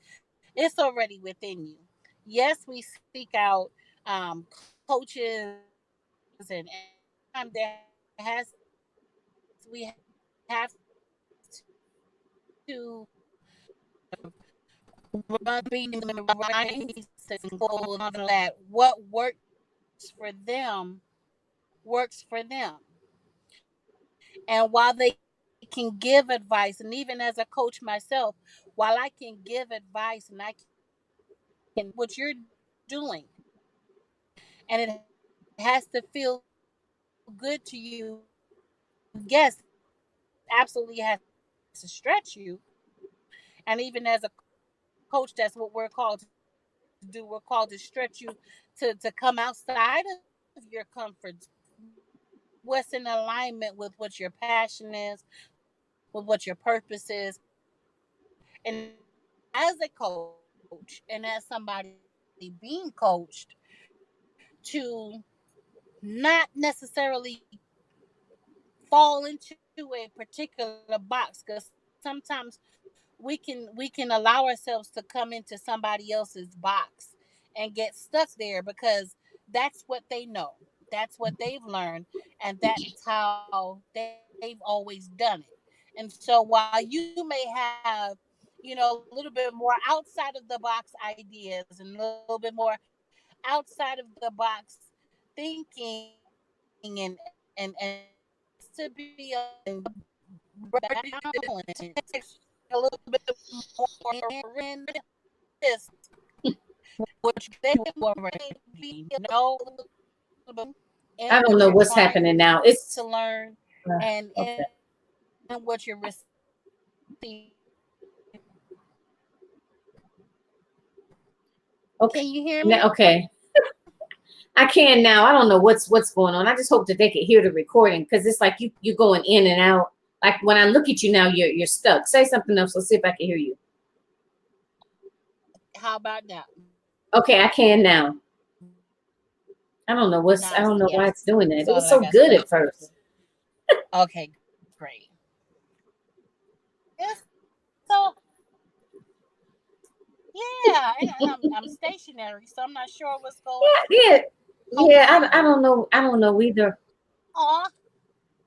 [SPEAKER 2] it's already within you. Yes, we seek out coaches and sometimes we have to run being the right and goals and all that. What works for them works for them. And while they can give advice, and even as a coach myself, while I can give advice and I can what you're doing, and it has to feel good to you, yes, absolutely has to stretch you. And even as a coach, that's what we're called to do. We're called to stretch you to come outside of your comfort zone. What's in alignment with what your passion is, with what your purpose is. And as a coach, and as somebody being coached, to not necessarily fall into a particular box, because sometimes we can allow ourselves to come into somebody else's box and get stuck there because that's what they know, that's what they've learned, and that's how they've always done it. And so while you may have, a little bit more outside of the box ideas and a little bit more outside of the box thinking, and to be ready to balance a little bit more in this, which they will be
[SPEAKER 1] I
[SPEAKER 2] in
[SPEAKER 1] don't
[SPEAKER 2] what
[SPEAKER 1] know
[SPEAKER 2] you're
[SPEAKER 1] what's
[SPEAKER 2] trying
[SPEAKER 1] happening now.
[SPEAKER 2] to learn and
[SPEAKER 1] Okay.
[SPEAKER 2] in what you're receiving.
[SPEAKER 1] Okay.
[SPEAKER 2] Can you hear
[SPEAKER 1] Now,
[SPEAKER 2] me?
[SPEAKER 1] okay. I can now. I don't know what's going on. I just hope that they could hear the recording, because it's like you going in and out. Like when I look at you now, you're stuck. Say something else. Let's see if I can hear you.
[SPEAKER 2] How about now?
[SPEAKER 1] Okay, I can now.
[SPEAKER 2] Now,
[SPEAKER 1] I don't know
[SPEAKER 2] yes.
[SPEAKER 1] why it's doing
[SPEAKER 2] You
[SPEAKER 1] that. It
[SPEAKER 2] saw
[SPEAKER 1] was
[SPEAKER 2] that I
[SPEAKER 1] so
[SPEAKER 2] got
[SPEAKER 1] good
[SPEAKER 2] stuck.
[SPEAKER 1] at first.
[SPEAKER 2] Okay, great. Yes. So yeah, and I'm stationary, so I'm not sure what's going
[SPEAKER 1] Yeah, yeah.
[SPEAKER 2] on
[SPEAKER 1] I
[SPEAKER 2] here.
[SPEAKER 1] don't know. I don't know either.
[SPEAKER 2] Aw,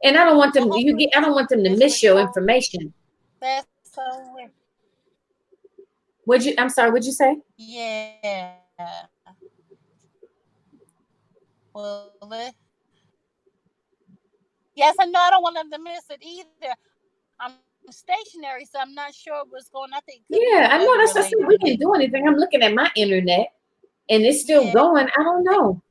[SPEAKER 1] And I don't want
[SPEAKER 2] well,
[SPEAKER 1] them.
[SPEAKER 2] hopefully
[SPEAKER 1] I don't want them to
[SPEAKER 2] this
[SPEAKER 1] miss your
[SPEAKER 2] record.
[SPEAKER 1] information.
[SPEAKER 2] That's so weird.
[SPEAKER 1] Would you? I'm sorry. What'd you say?
[SPEAKER 2] Yeah. Well, yes, I know I don't want them to miss it either. I'm stationary, so I'm not sure what's going on. I think it could be
[SPEAKER 1] Yeah, I know.
[SPEAKER 2] weather
[SPEAKER 1] That's. I said
[SPEAKER 2] related,
[SPEAKER 1] we can do
[SPEAKER 2] maybe.
[SPEAKER 1] anything. I'm looking at my internet, and it's still
[SPEAKER 2] Yeah.
[SPEAKER 1] going. I don't know.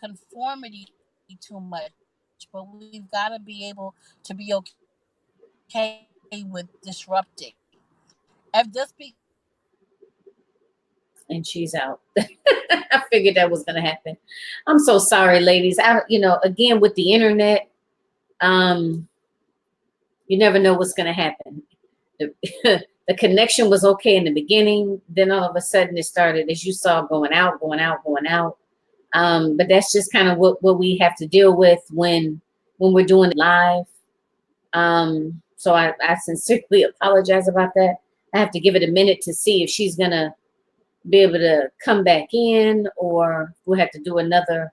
[SPEAKER 2] conformity too much, but we've got to be able to be okay with disrupting. If just be
[SPEAKER 1] And she's out. I figured that was going to happen. I'm so sorry, ladies. Again, with the internet, um, you never know what's going to happen. The, the connection was okay in the beginning. Then all of a sudden it started, as you saw, going out, going out, going out. But that's just kind of what we have to deal with when we're doing it live. So I sincerely apologize about that. I have to give it a minute to see if she's going to be able to come back in, or we'll have to do another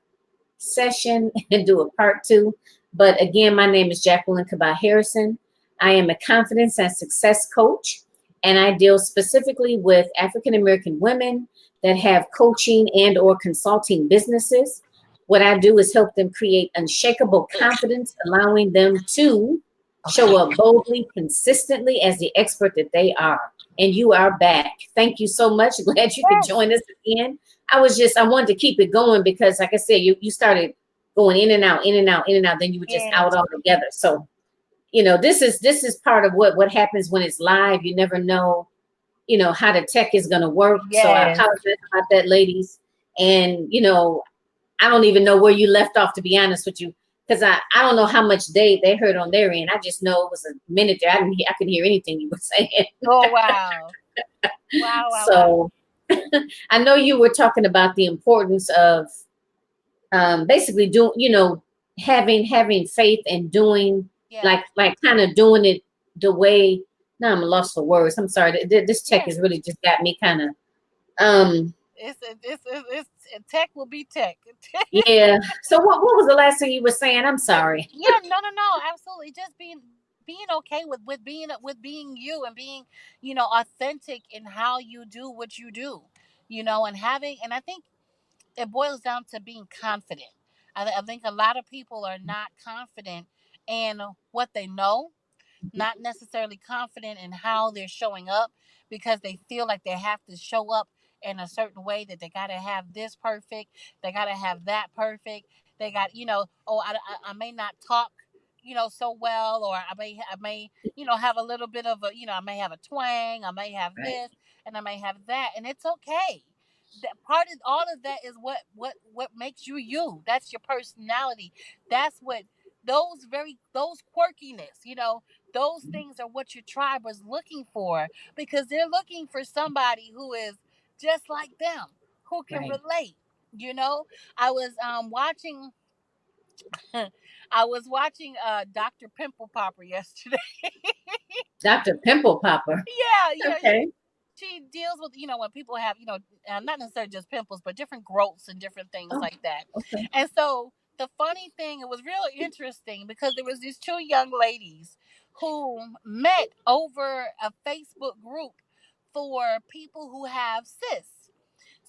[SPEAKER 1] session and do a part two. But again, my name is Jacqueline Kabah Harrison. I am a confidence and success coach, and I deal specifically with African American women that have coaching and or consulting businesses. What I do is help them create unshakable confidence, allowing them to show up boldly, consistently as the expert that they are. And you are back. Thank you so much. Glad you could join us again. I wanted to keep it going because, like I said, you started going in and out, in and out, in and out. Then you were just out altogether. So, this is part of what happens when it's live. You never know, how the tech is going to work. So I apologize about that, ladies. And, I don't even know where you left off, to be honest with you, because I don't know how much they heard on their end. I just know it was a minute there. I couldn't hear anything you were saying.
[SPEAKER 2] Oh, wow. Wow.
[SPEAKER 1] So I know you were talking about the importance of basically having faith and doing like kind of doing it the way. Now I'm lost for words. I'm sorry. This tech has really just got me kind of
[SPEAKER 2] it's tech will be tech.
[SPEAKER 1] Yeah. So what was the last thing you were saying? I'm sorry.
[SPEAKER 2] No, absolutely. Just being okay with being you and being, authentic in how you do what you do, and I think it boils down to being confident. I think a lot of people are not confident in what they know, not necessarily confident in how they're showing up, because they feel like they have to show up in a certain way, that they got to have this perfect, they got to have that perfect, they got, oh, I may not talk, so well, or I may have a little bit of a, I may have a twang, I may have
[SPEAKER 1] Right.
[SPEAKER 2] this, and I may have that, and it's okay. That part of all of that is what makes you you. That's your personality. That's what those quirkiness, those things are what your tribe is looking for, because they're looking for somebody who is just like them, who can
[SPEAKER 1] Right.
[SPEAKER 2] relate. I was watching I was watching Dr. Pimple Popper yesterday.
[SPEAKER 1] Dr. Pimple Popper.
[SPEAKER 2] Yeah,
[SPEAKER 1] Okay.
[SPEAKER 2] she deals with, when people have, not necessarily just pimples, but different growths and different things
[SPEAKER 1] Oh,
[SPEAKER 2] like that.
[SPEAKER 1] okay.
[SPEAKER 2] And so the funny thing, it was real interesting, because there was these two young ladies who met over a Facebook group for people who have cysts.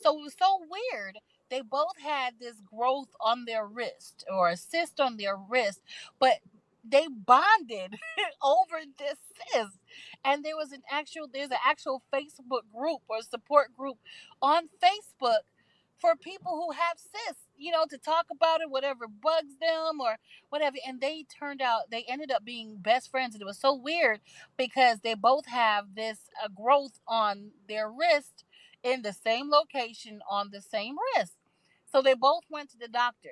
[SPEAKER 2] So it was so weird. They both had this growth on their wrist, or a cyst on their wrist, but they bonded over this cyst. And there's an actual Facebook group or support group on Facebook for people who have cysts, to talk about it, whatever bugs them or whatever. And they ended up being best friends. And it was so weird, because they both have this growth on their wrist, in the same location on the same wrist. So they both went to the doctor.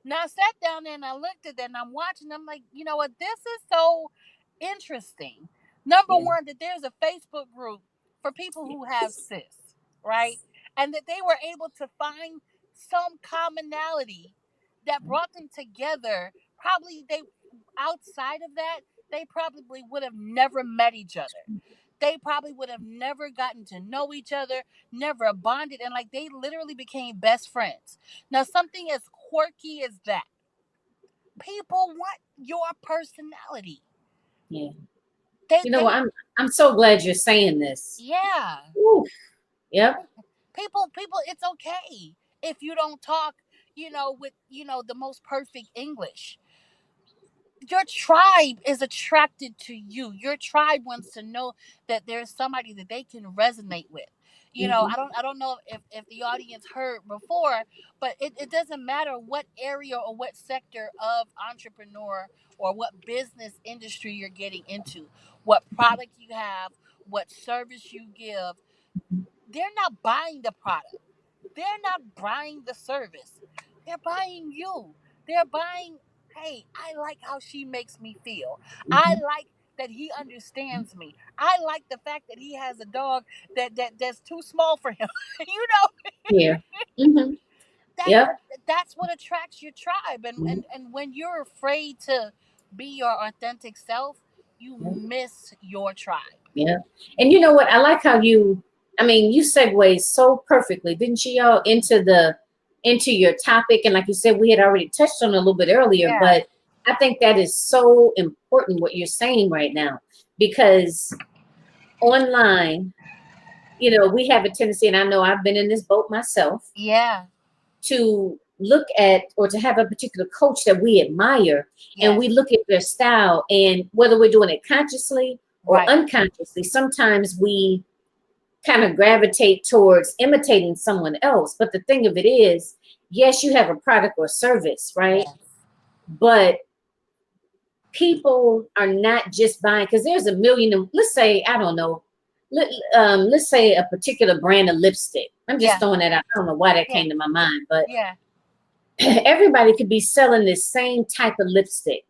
[SPEAKER 2] Now I sat down there and I looked at that and I'm watching. I'm like, you know what? This is so interesting. Number
[SPEAKER 1] Yeah.
[SPEAKER 2] one, that there's a Facebook group for people who have cysts, right? And that they were able to find some commonality that brought them together. Probably they outside of that, they probably would have never met each other. They probably would have never gotten to know each other, never bonded, and like they literally became best friends. Now, something as quirky as that, people want your personality.
[SPEAKER 1] Yeah.
[SPEAKER 2] They,
[SPEAKER 1] You know what?
[SPEAKER 2] they,
[SPEAKER 1] I'm so glad you're saying this.
[SPEAKER 2] yeah.
[SPEAKER 1] Ooh. Yep.
[SPEAKER 2] People, it's okay if you don't talk, with the most perfect English. Your tribe is attracted to you. Your tribe wants to know that there's somebody that they can resonate with.
[SPEAKER 1] Mhm.
[SPEAKER 2] I don't know if the audience heard before, but it doesn't matter what area or what sector of entrepreneur or what business industry you're getting into, what product you have, what service you give. They're not buying the product, they're not buying the service, they're buying you. They're buying, hey, I like how she makes me feel. I
[SPEAKER 1] Mhm.
[SPEAKER 2] like that he understands me. I like the fact that he has a dog that's too small for him. you know
[SPEAKER 1] Yeah. Mhm.
[SPEAKER 2] that
[SPEAKER 1] Yep.
[SPEAKER 2] that's what attracts your tribe. and
[SPEAKER 1] Mhm.
[SPEAKER 2] and and when you're afraid to be your authentic self, you
[SPEAKER 1] Yep.
[SPEAKER 2] miss your tribe.
[SPEAKER 1] Yeah. And you know what? I like how I mean, you segued so perfectly, didn't you, y'all, into your topic. And like you said, we had already touched on it a little bit earlier,
[SPEAKER 2] Yeah.
[SPEAKER 1] but I think that is so important what you're saying right now, because online, we have a tendency, and I know I've been in this boat myself,
[SPEAKER 2] Yeah.
[SPEAKER 1] to look at or to have a particular coach that we admire, and
[SPEAKER 2] Yes.
[SPEAKER 1] we look at their style, and whether we're doing it consciously or
[SPEAKER 2] Right.
[SPEAKER 1] unconsciously, sometimes we kind of gravitate towards imitating someone else. But the thing of it is, yes, you have a product or service, right?
[SPEAKER 2] Yes.
[SPEAKER 1] But people are not just buying, because there's a million, let's say, I don't know, let's say a particular brand of lipstick. I'm just
[SPEAKER 2] Yeah.
[SPEAKER 1] throwing that out. I don't know why that
[SPEAKER 2] Yeah.
[SPEAKER 1] came to my mind, but
[SPEAKER 2] Yeah.
[SPEAKER 1] everybody could be selling this same type of lipstick,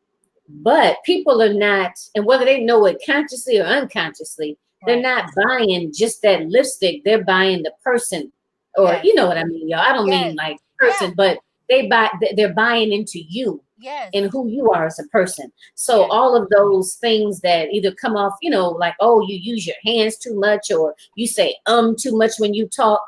[SPEAKER 1] but people are not, and whether they know it consciously or unconsciously, they're
[SPEAKER 2] Right.
[SPEAKER 1] not buying just that lipstick. They're buying the person, or
[SPEAKER 2] Yes.
[SPEAKER 1] you know what I mean, y'all. I don't mean
[SPEAKER 2] Yes.
[SPEAKER 1] like
[SPEAKER 2] Yeah.
[SPEAKER 1] person, but they're buying into you
[SPEAKER 2] Yes.
[SPEAKER 1] and who you are as a person. So
[SPEAKER 2] Yes.
[SPEAKER 1] all of those things that either come off, like, oh, you use your hands too much, or you say too much when you talk,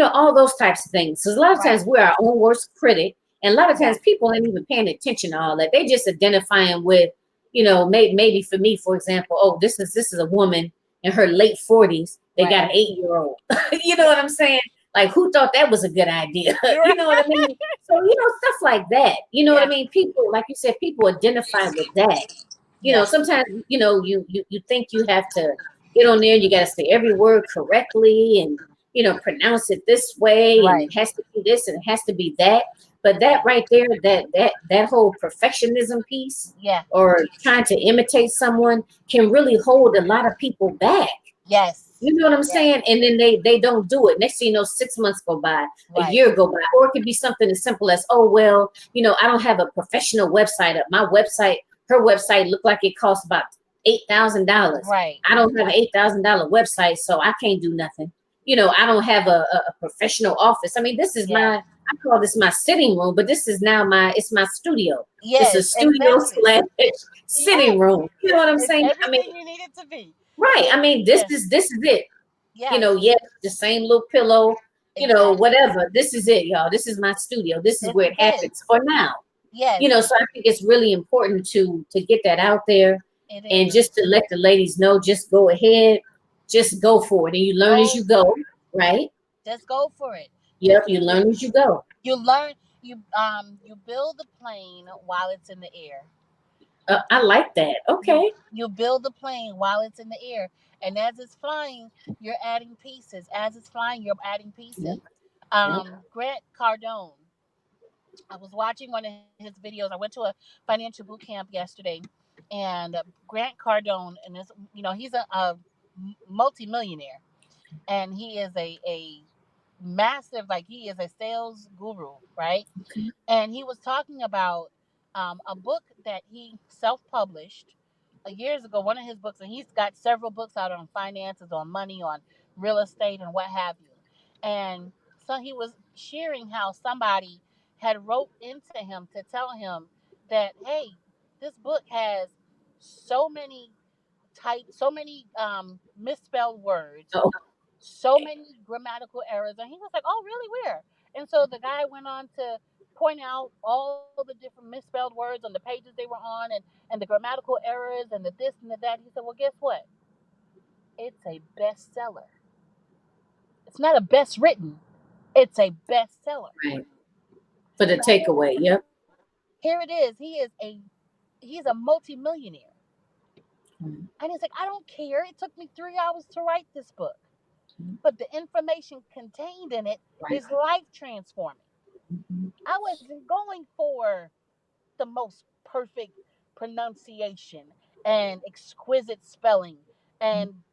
[SPEAKER 1] all those types of things. So a lot of
[SPEAKER 2] Right.
[SPEAKER 1] times we're our own worst critic. And a lot of
[SPEAKER 2] Yeah.
[SPEAKER 1] times people ain't even paying attention to all that. They just identifying with, maybe for me, for example, oh, this is a woman in her late 40s. They
[SPEAKER 2] Right.
[SPEAKER 1] got an 8-year-old. You know
[SPEAKER 2] Yeah.
[SPEAKER 1] what I'm saying? Like, who thought that was a good idea?
[SPEAKER 2] You're
[SPEAKER 1] You
[SPEAKER 2] right.
[SPEAKER 1] know what I mean? So, stuff like that. You know what I
[SPEAKER 2] Yeah.
[SPEAKER 1] mean? People, like you said, people identify with that.
[SPEAKER 2] Yeah.
[SPEAKER 1] Sometimes, you think you have to get on there and you got to say every word correctly, and, pronounce it this way, and
[SPEAKER 2] Right.
[SPEAKER 1] it has to be this and it has to be that. But that
[SPEAKER 2] Yeah.
[SPEAKER 1] right there, that whole perfectionism piece,
[SPEAKER 2] Yeah.
[SPEAKER 1] or trying to imitate someone, can really hold a lot of people back.
[SPEAKER 2] Yes.
[SPEAKER 1] You know what I'm
[SPEAKER 2] Yes.
[SPEAKER 1] saying? And then they don't do it. Next thing you know, 6 months go by, a
[SPEAKER 2] Right.
[SPEAKER 1] year go by, or it could be something as simple as, oh well, I don't have a professional website up. My website, her website looked like it cost about $8,000.
[SPEAKER 2] Right.
[SPEAKER 1] I don't have an $8,000 website, so I can't do nothing. I don't have a professional office. I mean, this is
[SPEAKER 2] Yeah.
[SPEAKER 1] I call this my sitting room, but this is now it's my studio. It's a
[SPEAKER 2] Yes.
[SPEAKER 1] studio
[SPEAKER 2] Exactly.
[SPEAKER 1] slash sitting
[SPEAKER 2] Yes.
[SPEAKER 1] room. You know what I'm
[SPEAKER 2] It's
[SPEAKER 1] saying? I mean,
[SPEAKER 2] everything you need it to be.
[SPEAKER 1] right. I mean, this
[SPEAKER 2] Yeah.
[SPEAKER 1] is this is it.
[SPEAKER 2] Yes.
[SPEAKER 1] Yes, the same little pillow,
[SPEAKER 2] Exactly.
[SPEAKER 1] whatever. This is it, y'all. This is my studio. This is
[SPEAKER 2] This
[SPEAKER 1] where
[SPEAKER 2] is
[SPEAKER 1] it
[SPEAKER 2] it.
[SPEAKER 1] happens for now.
[SPEAKER 2] Yes.
[SPEAKER 1] So I think it's really important to get that out there,
[SPEAKER 2] It
[SPEAKER 1] and
[SPEAKER 2] is.
[SPEAKER 1] just to let the ladies know, just go ahead, just go for it. And you learn as
[SPEAKER 2] Go
[SPEAKER 1] you go, right?
[SPEAKER 2] Just go for it.
[SPEAKER 1] Yep,
[SPEAKER 2] Just
[SPEAKER 1] you
[SPEAKER 2] you,
[SPEAKER 1] learn as you go.
[SPEAKER 2] you learn you build the plane while it's in the air.
[SPEAKER 1] I like that.
[SPEAKER 2] You
[SPEAKER 1] Okay.
[SPEAKER 2] you build the plane while it's in the air, and as it's flying, you're adding pieces. As it's flying, you're adding pieces.
[SPEAKER 1] Yep, yep.
[SPEAKER 2] Grant Cardone. I was watching one of his videos. I went to a financial boot camp yesterday, and Grant Cardone, and this, he's a multimillionaire, and he is a massive, like, he is a sales guru, right?
[SPEAKER 1] Okay.
[SPEAKER 2] And he was talking about a book that he self-published years ago, one of his books, and he's got several books out on finances, on money, on real estate, and what have you. And so he was sharing how somebody had wrote into him to tell him that, hey, this book has so many so many misspelled words,
[SPEAKER 1] Oh,
[SPEAKER 2] so many grammatical errors. And he was like, oh, really? Where? And so the guy went on to point out all the different misspelled words on the pages they were on, and the grammatical errors and the this and the that. He said, well, guess what? It's a bestseller. It's not a best written, it's a bestseller.
[SPEAKER 1] right. For the
[SPEAKER 2] So
[SPEAKER 1] takeaway. Yep.
[SPEAKER 2] here it is. He's a multimillionaire.
[SPEAKER 1] Mhm.
[SPEAKER 2] And he's like, I don't care. It took me 3 hours to write this book. but the information contained in it
[SPEAKER 1] Right.
[SPEAKER 2] is life transforming.
[SPEAKER 1] Mhm.
[SPEAKER 2] I wasn't going for the most perfect pronunciation and exquisite spelling and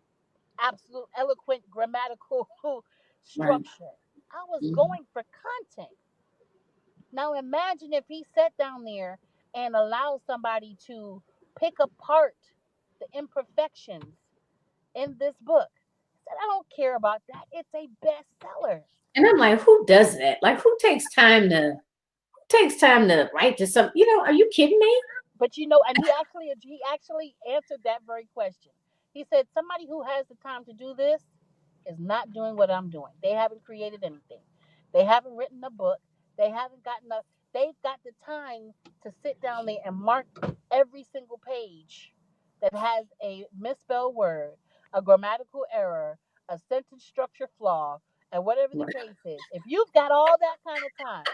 [SPEAKER 2] absolute eloquent grammatical
[SPEAKER 1] Right.
[SPEAKER 2] structure. I was
[SPEAKER 1] Mhm.
[SPEAKER 2] going for content. Now imagine if he sat down there and allowed somebody to pick apart the imperfections in this book. He said, I don't care about that. It's a bestseller.
[SPEAKER 1] And I'm like, who does that? Like, who takes time to write to some? Are you kidding me?
[SPEAKER 2] But you know, and he actually answered that very question. He said somebody who has the time to do this is not doing what I'm doing. They haven't created anything. They haven't written a book. They haven't gotten a they've got the time to sit down there and mark every single page that has a misspelled word, a grammatical error, a sentence structure flaw, and whatever the
[SPEAKER 1] Right.
[SPEAKER 2] case is. If you've got all that kind of time,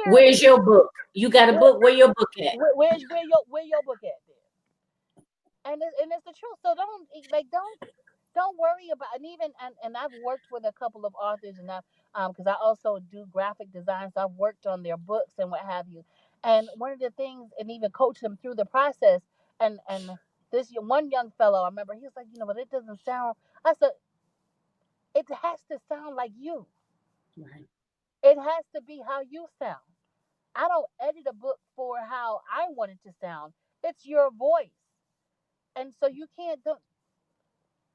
[SPEAKER 1] Where's
[SPEAKER 2] clearly,
[SPEAKER 1] your book? You got a
[SPEAKER 2] where,
[SPEAKER 1] book? Where your book at?
[SPEAKER 2] where your book at then? And it's the truth. So don't worry about, and even and I've worked with a couple of authors, and I because I also do graphic design, so I've worked on their books and what have you. And one of the things, and even coach them through the process. And this one young fellow, I remember, he was like, but it doesn't sound. I said, it has to sound like you.
[SPEAKER 1] Right.
[SPEAKER 2] It has to be how you sound. I don't edit a book for how I want it to sound. It's your voice, and so you can't do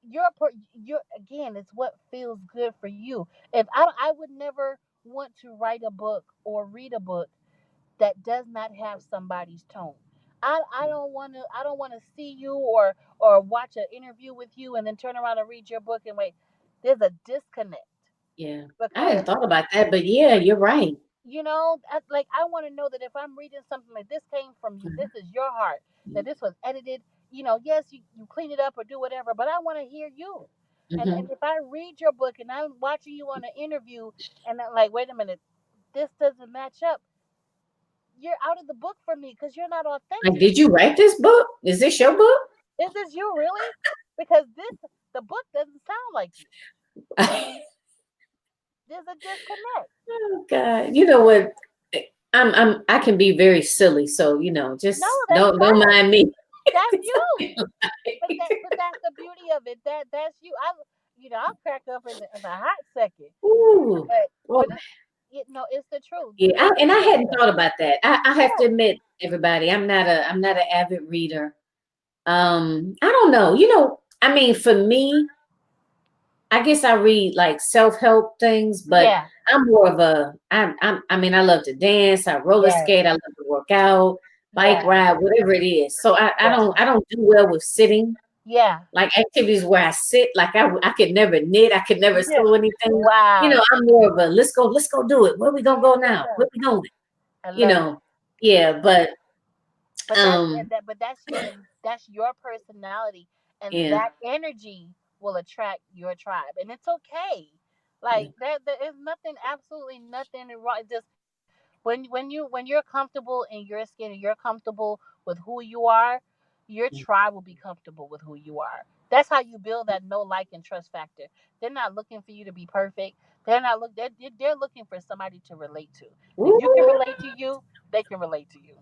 [SPEAKER 2] your again. It's what feels good for you. If I would never want to write a book or read a book that does not have somebody's tone. I don't want to see you or watch an interview with you and then turn around and read your book and wait. There's a disconnect
[SPEAKER 1] Yeah. I
[SPEAKER 2] because
[SPEAKER 1] hadn't thought about that, but yeah, you're right.
[SPEAKER 2] like I want to know that if I'm reading something like this came from you, this is your heart, that this was edited. Yes, you clean it up or do whatever, but I want to hear you. And
[SPEAKER 1] Hmm.
[SPEAKER 2] if I read your book and I'm watching you on an interview and I'm like, wait a minute, this doesn't match up, you're out of the book for me because you're not
[SPEAKER 1] Like,
[SPEAKER 2] authentic.
[SPEAKER 1] did you write this book? Is this your book?
[SPEAKER 2] Is this you really? Because the book doesn't sound like you. There's a disconnect.
[SPEAKER 1] Oh God. You know what? I can be very silly, so
[SPEAKER 2] No,
[SPEAKER 1] just
[SPEAKER 2] that's
[SPEAKER 1] don't
[SPEAKER 2] fine.
[SPEAKER 1] mind me.
[SPEAKER 2] That's you. But that's the beauty of it. That's you. I'll crack up in a hot second.
[SPEAKER 1] Ooh.
[SPEAKER 2] But
[SPEAKER 1] Well,
[SPEAKER 2] it's the truth.
[SPEAKER 1] yeah,
[SPEAKER 2] You have to
[SPEAKER 1] and I
[SPEAKER 2] be
[SPEAKER 1] hadn't thought
[SPEAKER 2] authentic.
[SPEAKER 1] about that. I have to
[SPEAKER 2] Yeah.
[SPEAKER 1] admit, everybody, I'm not an avid reader. I don't know. I mean, for me, I guess I read like self-help things, but
[SPEAKER 2] Yeah.
[SPEAKER 1] I'm more of I mean, I love to dance, I roller
[SPEAKER 2] Yes.
[SPEAKER 1] skate, I love to work out, bike
[SPEAKER 2] Yeah.
[SPEAKER 1] ride, whatever it is. So I
[SPEAKER 2] Yeah.
[SPEAKER 1] don't I don't do well with sitting,
[SPEAKER 2] Yeah.
[SPEAKER 1] like activities where I sit, like I could never knit, I could never
[SPEAKER 2] Yeah.
[SPEAKER 1] sew anything.
[SPEAKER 2] Wow.
[SPEAKER 1] I'm more of a let's go do it. Where we gonna go now?
[SPEAKER 2] Yeah.
[SPEAKER 1] Where we going?
[SPEAKER 2] I
[SPEAKER 1] You
[SPEAKER 2] love it.
[SPEAKER 1] know, yeah, but
[SPEAKER 2] But
[SPEAKER 1] um,
[SPEAKER 2] that's your personality, and
[SPEAKER 1] yeah,
[SPEAKER 2] that energy will attract your tribe, and it's okay.
[SPEAKER 1] yeah,
[SPEAKER 2] Like there is nothing, absolutely nothing wrong. Just when you're comfortable in your skin and you're comfortable with who you are, your
[SPEAKER 1] yeah.
[SPEAKER 2] tribe will be comfortable with who you are. That's how you build that know, like, and trust factor. They're not looking for you to be perfect. They're looking for somebody to relate to, and if you can
[SPEAKER 1] Ooh,
[SPEAKER 2] relate to you, they can relate to you.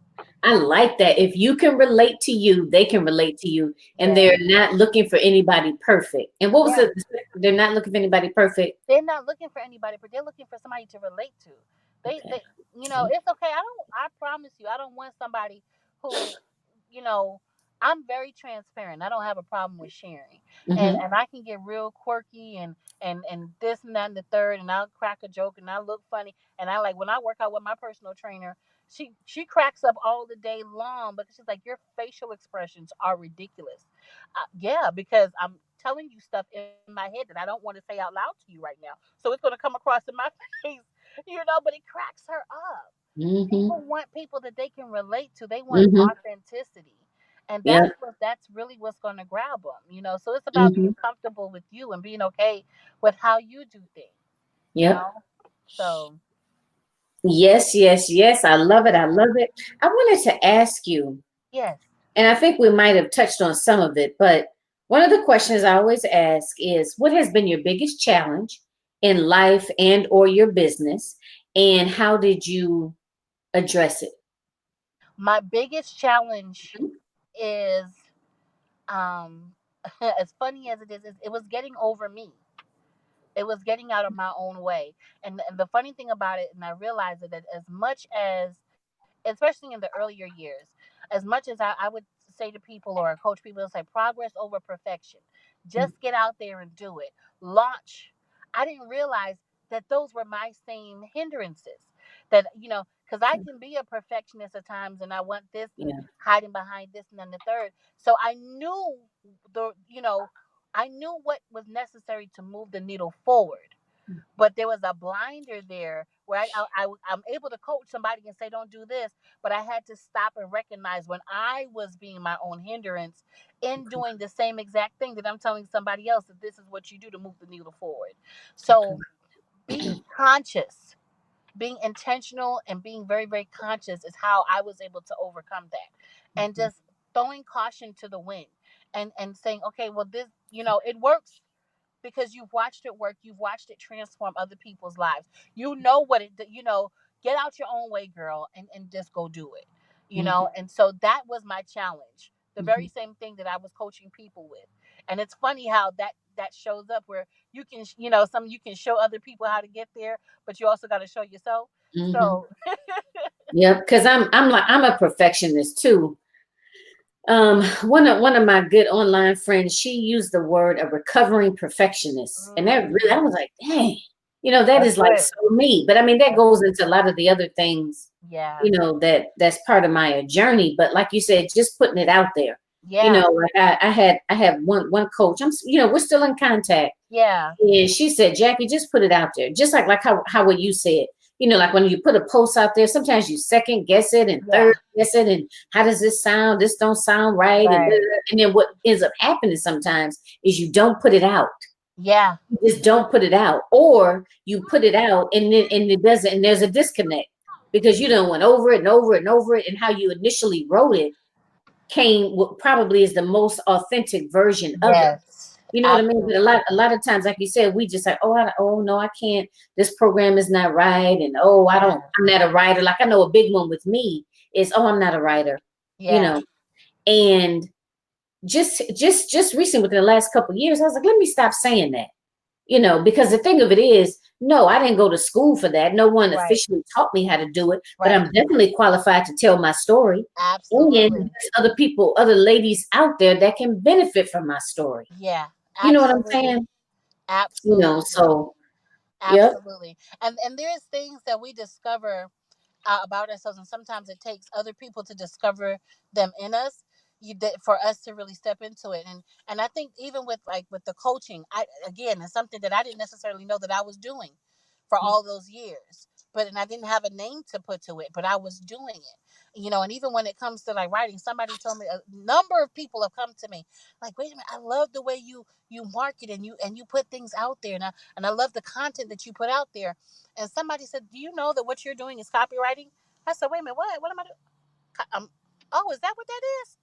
[SPEAKER 1] I like that. If you can relate to you, they can relate to you, and
[SPEAKER 2] Yeah.
[SPEAKER 1] they're not looking for anybody perfect. And what was
[SPEAKER 2] Yeah.
[SPEAKER 1] it? They're not looking for anybody perfect.
[SPEAKER 2] They're not looking for anybody, but they're looking for somebody to relate to. They
[SPEAKER 1] Okay.
[SPEAKER 2] they it's okay. I promise you, I don't want somebody who, you know, I'm very transparent. I don't have a problem with sharing.
[SPEAKER 1] Mm-hmm.
[SPEAKER 2] And I can get real quirky and this and that and the third, and I'll crack a joke and I look funny. And I like when I work out with my personal trainer, she cracks up all the day long because she's like, your facial expressions are ridiculous. Yeah, because I'm telling you stuff in my head that I don't want to say out loud to you right now. So it's going to come across in my face, but it cracks her up.
[SPEAKER 1] Mm-hmm.
[SPEAKER 2] People want people that they can relate to. They want
[SPEAKER 1] Mm-hmm.
[SPEAKER 2] authenticity. And
[SPEAKER 1] Yep.
[SPEAKER 2] that's really what's going to grab them. So it's about
[SPEAKER 1] Mm-hmm.
[SPEAKER 2] being comfortable with you and being okay with how you do things, you
[SPEAKER 1] Yep.
[SPEAKER 2] know? So,
[SPEAKER 1] Yes, yes, yes. I love it. I love it. I wanted to ask you,
[SPEAKER 2] yes.
[SPEAKER 1] and I think we might have touched on some of it, but One of the questions I always ask is, what has been your biggest challenge in life and or your business, and how did you address it?
[SPEAKER 3] My biggest challenge
[SPEAKER 1] Mhm.
[SPEAKER 3] is, um, as funny as it is, it was getting over me. It was getting out of my own way. And the funny thing about it, and I realized that as much as, especially in the earlier years, as much as I would say to people or coach people, they'll say progress over perfection. Just get out there and do it. Launch. I didn't realize that those were my same hindrances. That, because I can be a perfectionist at times and I want this and
[SPEAKER 1] Yeah.
[SPEAKER 3] hiding behind this and then the third. So the, you know, I knew what was necessary to move the needle forward, but there was a blinder there where I'm able to coach somebody and say, don't do this, but I had to stop and recognize when I was being my own hindrance in doing the same exact thing that I'm telling somebody else that this is what you do to move the needle forward. So
[SPEAKER 1] Okay.
[SPEAKER 3] being conscious, being intentional, and being very, very conscious is how I was able to overcome that. And
[SPEAKER 1] Mhm.
[SPEAKER 3] just throwing caution to the wind and saying, okay, well, this, it works because you've watched it work, you've watched it transform other people's lives. You know what get out your own way, girl, and just go do it.
[SPEAKER 1] Mhm.
[SPEAKER 3] And so that was my challenge. The very
[SPEAKER 1] Mhm.
[SPEAKER 3] same thing that I was coaching people with. And it's funny how that shows up where you can, you can show other people how to get there, but you also got to show yourself.
[SPEAKER 1] Mhm.
[SPEAKER 3] So
[SPEAKER 1] Yep, because I'm a perfectionist too. One of my good online friends, she used the word a recovering perfectionist, and that really, I
[SPEAKER 3] mhm,
[SPEAKER 1] was like, dang, that
[SPEAKER 3] that's
[SPEAKER 1] is like
[SPEAKER 3] good.
[SPEAKER 1] so me. But I mean, that
[SPEAKER 3] That's
[SPEAKER 1] goes
[SPEAKER 3] good.
[SPEAKER 1] into a lot of the other things,
[SPEAKER 3] Yeah.
[SPEAKER 1] that's part of my journey. But like you said, just putting it out there.
[SPEAKER 3] Yeah.
[SPEAKER 1] Like I had one coach. We're still in contact.
[SPEAKER 3] Yeah.
[SPEAKER 1] And she said, Jackie, just put it out there. Just like how what you said. Like when you put a post out there, sometimes you second guess it and third
[SPEAKER 3] Yeah.
[SPEAKER 1] guess it, and how does this sound? This don't sound right, and
[SPEAKER 3] Right.
[SPEAKER 1] and then what ends up happening sometimes is you don't put it out.
[SPEAKER 3] Yeah.
[SPEAKER 1] You just don't put it out, or you put it out and it doesn't, and there's a disconnect because you don't went over it and over it and over it, and how you initially wrote it came what probably is the most authentic version of it.
[SPEAKER 3] Yes.
[SPEAKER 1] You know what I mean? But a
[SPEAKER 3] Absolutely.
[SPEAKER 1] lot, a lot of times, like you said, we just like, oh no, I can't. This program is not right, and oh,
[SPEAKER 3] Yeah.
[SPEAKER 1] I'm not a writer. Like I know a big one with me is, oh, I'm not a writer. You
[SPEAKER 3] Yeah.
[SPEAKER 1] know, and just recently within the last couple of years, I was like, let me stop saying that. Because the thing of it is, no, I didn't go to school for that. No one
[SPEAKER 3] Right.
[SPEAKER 1] officially taught me how to do it, but
[SPEAKER 3] Right.
[SPEAKER 1] I'm definitely qualified to tell my story. And
[SPEAKER 3] Absolutely.
[SPEAKER 1] there's other people, other ladies out there that can benefit from my story.
[SPEAKER 3] Yeah.
[SPEAKER 1] You know what I'm
[SPEAKER 3] Absolutely.
[SPEAKER 1] saying?
[SPEAKER 3] Absolutely.
[SPEAKER 1] So, yep.
[SPEAKER 3] Absolutely. And there's things that we discover about ourselves, and sometimes it takes other people to discover them in us. For us to really step into it, and I think even with the coaching, I again, it's something that I didn't necessarily know that I was doing for all those years, and I didn't have a name to put to it, but I was doing it. And even when it comes to like writing, somebody told me, a number of people have come to me like, wait a minute, I love the way you market and you put things out there, and I love the content that you put out there. And somebody said, do you know that what you're doing is copywriting? I said, wait a minute, what am I doing? Oh, is that what that is?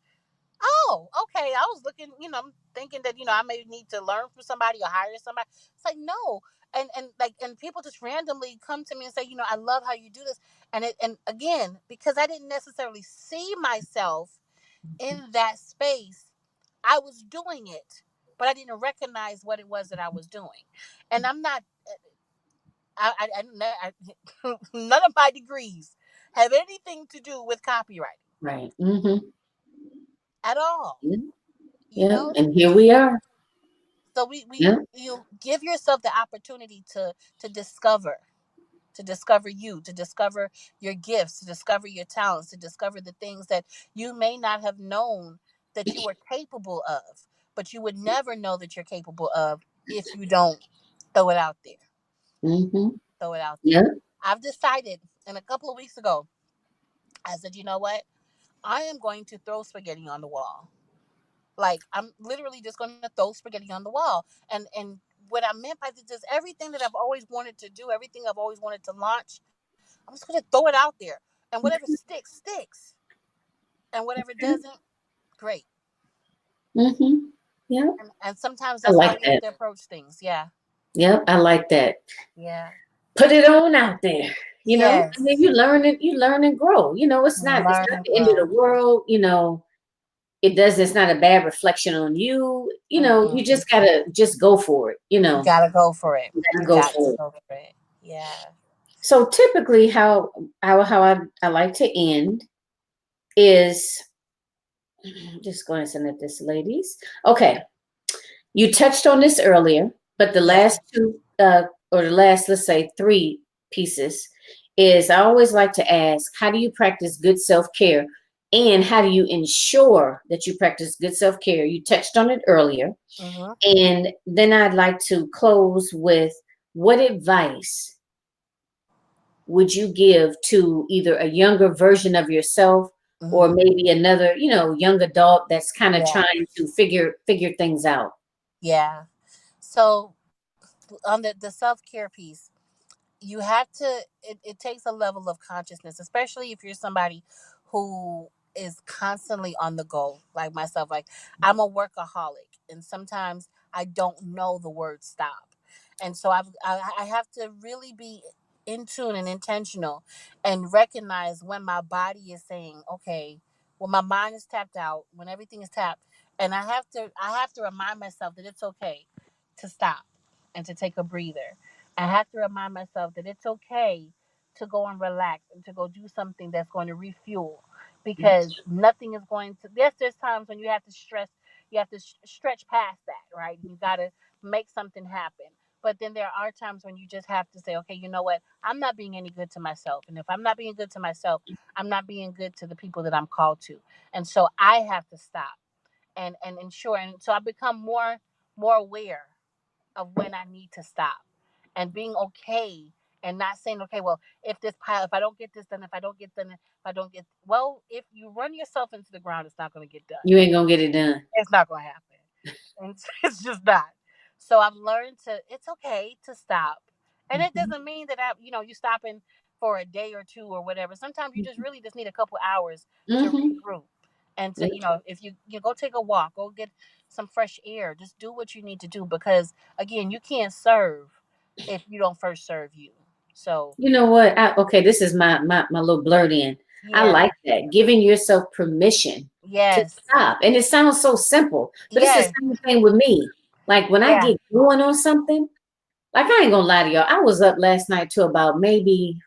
[SPEAKER 3] Oh, okay. I was looking, I'm thinking that, I may need to learn from somebody or hire somebody. It's like, no. And people just randomly come to me and say, I love how you do this. And again, because I didn't necessarily see myself in that space, I was doing it, but I didn't recognize what it was that I was doing. And I'm not, none of my degrees have anything to do with copywriting
[SPEAKER 1] Right. Mm-hmm.
[SPEAKER 3] at all.
[SPEAKER 1] Yep.
[SPEAKER 3] You
[SPEAKER 1] Yep.
[SPEAKER 3] know,
[SPEAKER 1] And here we are.
[SPEAKER 3] so we
[SPEAKER 1] Yep.
[SPEAKER 3] you give yourself the opportunity to discover, you, to discover your gifts, to discover your talents, to discover the things that you may not have known that you were capable of, but you would never know that you're capable of if you don't throw it out there.
[SPEAKER 1] Mm-hmm.
[SPEAKER 3] Throw it out there.
[SPEAKER 1] Yep.
[SPEAKER 3] I've decided, and a couple of weeks ago, I said, you know what? I am going to throw spaghetti on the wall. Like I'm literally just going to throw spaghetti on the wall. And what I meant by this is everything that I've always wanted to do, everything I've always wanted to launch, I'm just going to throw it out there. And whatever sticks, sticks. And whatever doesn't, great.
[SPEAKER 1] Mm-hmm. Yep.
[SPEAKER 3] And sometimes
[SPEAKER 1] I
[SPEAKER 3] that's how
[SPEAKER 1] like
[SPEAKER 3] we have
[SPEAKER 1] that.
[SPEAKER 3] to approach things. Yeah.
[SPEAKER 1] Yep. I like that.
[SPEAKER 3] Yeah.
[SPEAKER 1] Put it on out there. I mean,
[SPEAKER 3] Yes.
[SPEAKER 1] you learn and grow. It's
[SPEAKER 3] Learn
[SPEAKER 1] not
[SPEAKER 3] and
[SPEAKER 1] the end of
[SPEAKER 3] grow.
[SPEAKER 1] the world. It's not a bad reflection on you. You
[SPEAKER 3] Mm-mm.
[SPEAKER 1] just gotta just go for it.
[SPEAKER 3] You gotta go for it.
[SPEAKER 1] You gotta
[SPEAKER 3] You
[SPEAKER 1] go
[SPEAKER 3] got to
[SPEAKER 1] for it.
[SPEAKER 3] go for it. Yeah.
[SPEAKER 1] So typically, how I like to end is just going to send it this, ladies. Okay, you touched on this earlier, but the
[SPEAKER 3] Yeah.
[SPEAKER 1] last two, or the last, let's say, three pieces is I always like to ask, how do you practice good self care? And how do you ensure that you practice good self care? You touched on it earlier.
[SPEAKER 3] Mm-hmm.
[SPEAKER 1] And then I'd like to close with, what advice would you give to either a younger version of yourself or
[SPEAKER 3] Mm-hmm.
[SPEAKER 1] maybe another, young adult that's kind of
[SPEAKER 3] Yeah.
[SPEAKER 1] trying to figure things out?
[SPEAKER 3] Yeah. So on the self care piece, you have to it takes a level of consciousness, especially if you're somebody who is constantly on the go, like myself. Like, I'm a workaholic, and sometimes I don't know the word stop. And so I have to really be in tune and intentional, and recognize when my body is saying, okay, when my mind is tapped out, when everything is tapped. And I have to remind myself that it's okay to stop and to take a breather. I have to remind myself that it's okay to go and relax and to go do something that's going to refuel, because nothing is going to. There's times when you have to stretch past that, right? You got to make something happen. But then there are times when you just have to say, okay, you know what? I'm not being any good to myself. And if I'm not being good to myself, I'm not being good to the people that I'm called to. And so I have to stop and ensure. And so I become more aware of when I need to stop, and being okay, and not saying, okay, well, if I don't get this done, if I don't get done, if I don't get, well, if you run yourself into the ground, it's not going to get done.
[SPEAKER 1] You ain't gonna get it done.
[SPEAKER 3] It's not going to happen. And it's just not. So I've learned it's okay to stop. And it
[SPEAKER 1] Mhm.
[SPEAKER 3] doesn't mean that you stopping for a day or two or whatever. Sometimes you just need a couple hours to
[SPEAKER 1] Mhm.
[SPEAKER 3] regroup, and to,
[SPEAKER 1] Yep.
[SPEAKER 3] if you go take a walk, go get some fresh air, just do what you need to do, because again, you can't serve if you don't first serve you. So,
[SPEAKER 1] You know what? Okay, this is my little blurt in. I
[SPEAKER 3] yeah.
[SPEAKER 1] like that. Giving yourself permission to
[SPEAKER 3] Yes.
[SPEAKER 1] stop. And it sounds so simple, but it's the
[SPEAKER 3] Yes.
[SPEAKER 1] same thing with me. Like when I
[SPEAKER 3] Yeah.
[SPEAKER 1] get going on something, like I ain't gonna lie to y'all. I was up last night till about maybe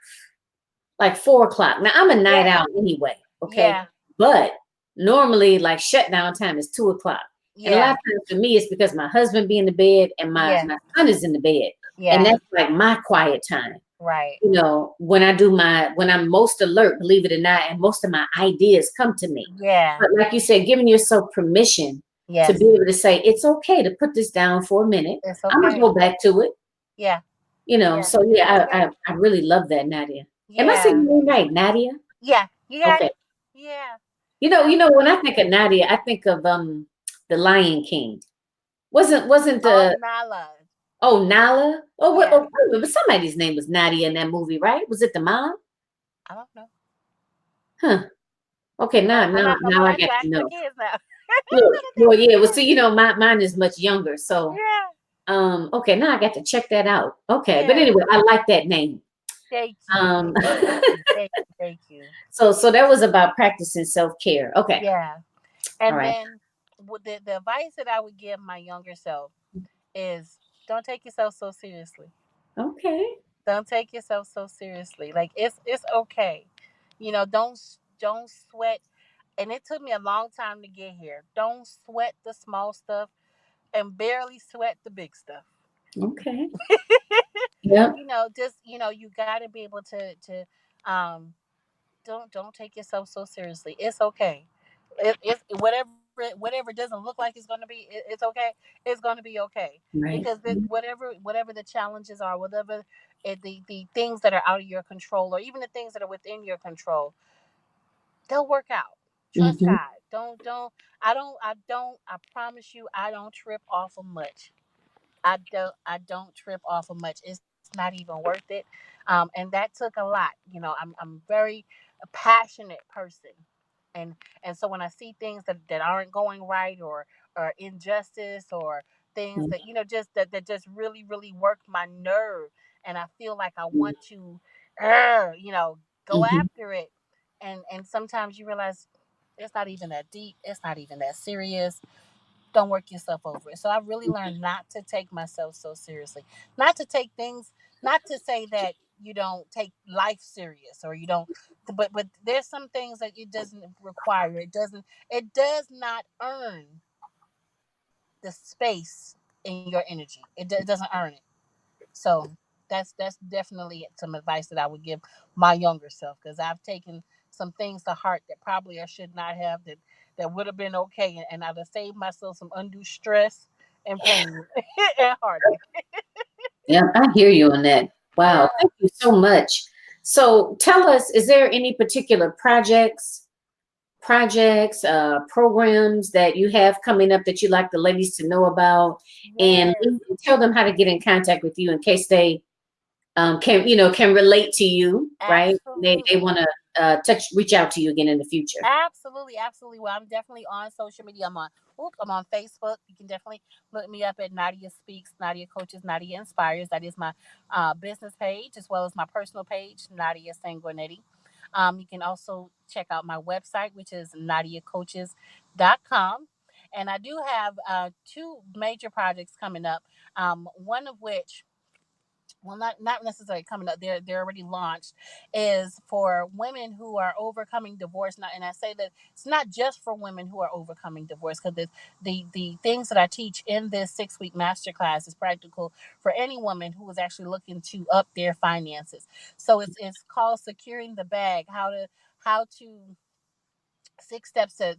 [SPEAKER 1] like 4 o'clock. Now I'm a night
[SPEAKER 3] Yeah.
[SPEAKER 1] owl anyway, okay?
[SPEAKER 3] Yeah.
[SPEAKER 1] But normally like shutdown time is 2 o'clock. And a lot
[SPEAKER 3] Yeah.
[SPEAKER 1] of times for me it's because my husband be in the bed and my,
[SPEAKER 3] Yeah.
[SPEAKER 1] my son is in the bed. And
[SPEAKER 3] Yeah.
[SPEAKER 1] that's like my quiet time.
[SPEAKER 3] Right.
[SPEAKER 1] When I'm most alert, believe it or not, and most of my ideas come to me.
[SPEAKER 3] Yeah.
[SPEAKER 1] But like you said, giving yourself permission to
[SPEAKER 3] Yes.
[SPEAKER 1] be able to say, it's okay to put this down for a minute.
[SPEAKER 3] It's
[SPEAKER 1] I'm gonna
[SPEAKER 3] okay.
[SPEAKER 1] go back to it.
[SPEAKER 3] Yeah. Yeah.
[SPEAKER 1] So
[SPEAKER 3] It's
[SPEAKER 1] yeah,
[SPEAKER 3] okay.
[SPEAKER 1] I really love that, Nadia. Am I saying
[SPEAKER 3] Yeah.
[SPEAKER 1] your name right, Nadia?
[SPEAKER 3] Yeah. You got
[SPEAKER 1] Okay.
[SPEAKER 3] it. Yeah.
[SPEAKER 1] When I
[SPEAKER 3] Absolutely.
[SPEAKER 1] think of Nadia, I think of the Lion King. Wasn't
[SPEAKER 3] Oh,
[SPEAKER 1] the
[SPEAKER 3] Nala.
[SPEAKER 1] Nala? Oh, what?
[SPEAKER 3] Yeah.
[SPEAKER 1] Oh, but somebody's name was Nadia in that movie, right? Was it the mom?
[SPEAKER 3] I don't know.
[SPEAKER 1] Huh. Okay,
[SPEAKER 3] I'm
[SPEAKER 1] now
[SPEAKER 3] gonna
[SPEAKER 1] now
[SPEAKER 3] have, I'm
[SPEAKER 1] now
[SPEAKER 3] gonna
[SPEAKER 1] I
[SPEAKER 3] have
[SPEAKER 1] got
[SPEAKER 3] to
[SPEAKER 1] to
[SPEAKER 3] ask my
[SPEAKER 1] know.
[SPEAKER 3] kids now. I'm
[SPEAKER 1] Look,
[SPEAKER 3] gonna
[SPEAKER 1] well,
[SPEAKER 3] think.
[SPEAKER 1] yeah. Well, see, mine is much younger, so
[SPEAKER 3] Yeah.
[SPEAKER 1] okay, now I got to check that out. Okay, but
[SPEAKER 3] Yeah.
[SPEAKER 1] anyway, I like that name.
[SPEAKER 3] Thank
[SPEAKER 1] Um,
[SPEAKER 3] you. Thank you. Thank you. Thank you.
[SPEAKER 1] so that was about practicing self-care. Okay,
[SPEAKER 3] Yeah.
[SPEAKER 1] all
[SPEAKER 3] And
[SPEAKER 1] right.
[SPEAKER 3] then the advice that I would give my younger self is, don't take yourself so seriously.
[SPEAKER 1] Okay.
[SPEAKER 3] Don't take yourself so seriously. Like, it's okay. Don't sweat. And it took me a long time to get here. Don't sweat the small stuff, and barely sweat the big stuff.
[SPEAKER 1] Okay. Yep.
[SPEAKER 3] Just, you got to be able to um don't take yourself so seriously. It's okay. It's whatever doesn't look like it's going to be. It's okay. It's going to be okay, because
[SPEAKER 1] Right.
[SPEAKER 3] whatever the challenges are, whatever the things that are out of your control, or even the things that are within your control, they'll work out. Trust
[SPEAKER 1] Mm-hmm.
[SPEAKER 3] God. I promise you, I don't trip off of much. I don't trip off of much. It's not even worth it. And that took a lot. I'm very a passionate person. And so when I see things that aren't going right, or injustice, or things that, just that just really really work my nerve, and I feel like I want to go
[SPEAKER 1] Mm-hmm.
[SPEAKER 3] after it. And sometimes you realize it's not even that deep, it's not even that serious. Don't work yourself over it. So I really learned not to take myself so seriously, not to take things, not to say that you don't take life serious, or you don't, but there's some things that it doesn't require. It does not earn the space in your energy. It doesn't earn it. So that's definitely some advice that I would give my younger self, because I've taken some things to heart that probably I should not have, that would have been okay, and I'd have saved myself some undue stress and pain and heartache.
[SPEAKER 1] Yeah, I hear you on that.
[SPEAKER 3] Yeah.
[SPEAKER 1] Wow, thank you so much. So tell us, is there any particular programs that you have coming up that you'd like the ladies to know about, and
[SPEAKER 3] Yes.
[SPEAKER 1] tell them how to get in contact with you in case they can relate to you, right? They
[SPEAKER 3] Absolutely.
[SPEAKER 1] want to reach out to you again in the future.
[SPEAKER 3] Absolutely, absolutely. Well, I'm definitely on social media. I'm on Facebook. You can definitely look me up at Nadia Speaks, Nadia Coaches, Nadia Inspires. That is my business page, as well as my personal page, Nadia Sanguinetti. You can also check out my website, which is nadiacoaches.com. And I do have two major projects coming up. One of which, well, not necessarily coming up, they're already launched, is for women who are overcoming divorce. And I say that it's not just for women who are overcoming divorce, because the things that I teach in this 6-week masterclass is practical for any woman who is actually looking to up their finances. So it's called Securing the Bag. How to 6 steps to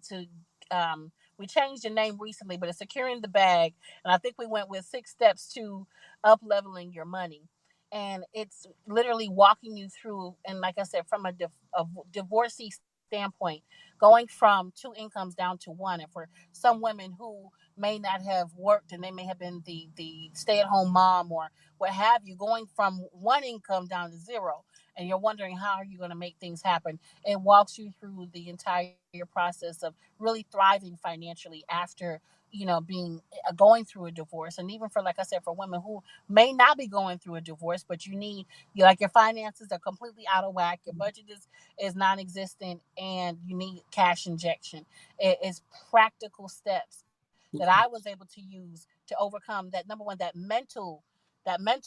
[SPEAKER 3] we changed the name recently, but it's Securing the Bag. And I think we went with 6 steps to up leveling your money. And it's literally walking you through, and like I said, from a divorcee standpoint, going from 2 incomes down to one. And for some women who may not have worked, and they may have been the stay-at-home mom or what have you, going from 1 income down to zero, and you're wondering how are you going to make things happen. It walks you through the entire process of really thriving financially after being going through a divorce. And even for, like I said, for women who may not be going through a divorce, but like your finances are completely out of whack, your budget is non-existent, and you need cash injection. It is practical steps that I was able to use to overcome that. Number one, that mental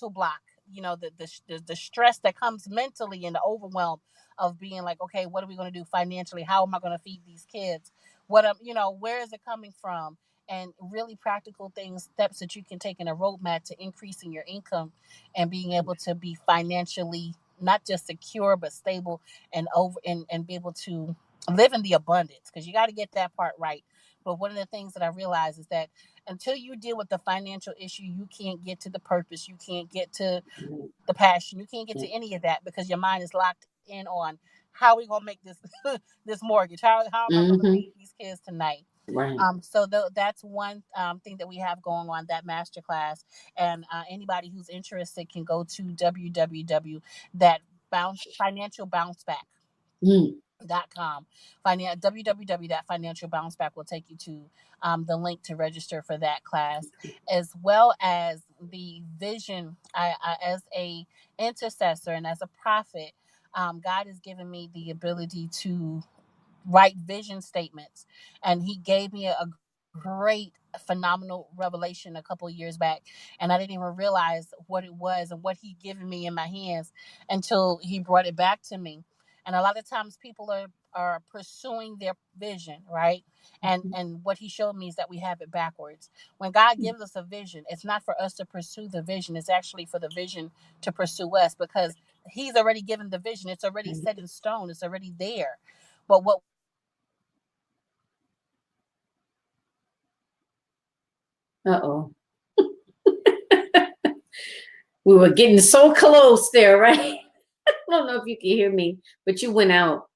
[SPEAKER 3] block, the stress that comes mentally, and the overwhelm of being like, okay, what are we going to do financially? How am I going to feed these kids? Where is it coming from? And really practical things, steps that you can take in a roadmap to increasing your income and being able to be financially not just secure but stable, and be able to live in the abundance, because you got to get that part right. But one of the things that I realize is that until you deal with the financial issue, you can't get to the purpose, you can't get to the passion, you can't get to any of that, because your mind is locked in on how are we gonna make this this mortgage, how am I gonna feed
[SPEAKER 1] Mm-hmm.
[SPEAKER 3] these kids tonight.
[SPEAKER 1] Right.
[SPEAKER 3] So that's one thing that we have going on, that masterclass. And anybody who's interested can go to www that bounce financial bounce back
[SPEAKER 1] Mm.
[SPEAKER 3] com. Www.financialbounceback will take you to the link to register for that class, as well as the vision. As a intercessor and as a prophet, God has given me the ability to write vision statements, and He gave me a great phenomenal revelation a couple of years back, and I didn't even realize what it was and what He given me in my hands until He brought it back to me. And a lot of times people are pursuing their vision, right? And what He showed me is that we have it backwards. When God gives us a vision, it's not for us to pursue the vision, it's actually for the vision to pursue us, because He's already given the vision, it's already set in stone, it's already there. But what we have to do is we have to pursue it.
[SPEAKER 1] Uh-oh. We were getting so close there, right? I don't know if you can hear me, but you went out.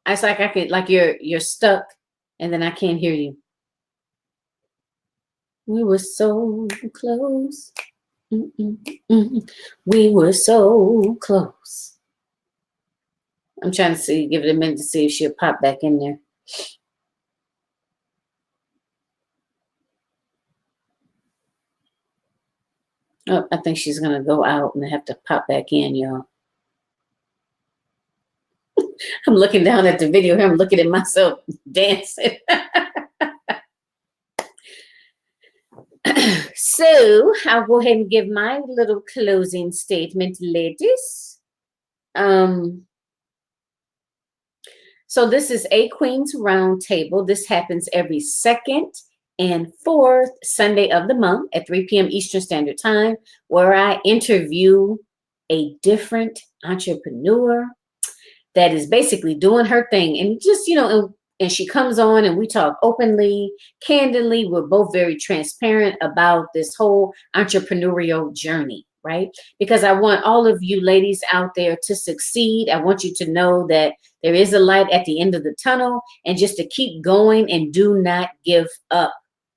[SPEAKER 1] It's like I could, like you're stuck, and then I can't hear you. We were so close. Mm-mm, mm-mm. We were so close. I'm trying to see, give it a minute to see if she'll pop back in there. Oh, I think she's going to go out and have to pop back in, y'all. I'm looking down at the video here. I'm looking at myself dancing. So I'll go ahead and give my little closing statement, ladies. So this is A Queen's Roundtable. This happens every second and fourth Sunday of the month at 3 p.m. Eastern Standard Time, where I interview a different entrepreneur that is basically doing her thing. And just, and she comes on and we talk openly, candidly. We're both very transparent about this whole entrepreneurial journey, right? Because I want all of you ladies out there to succeed. I want you to know that there is a light at the end of the tunnel, and just to keep going and do not give up.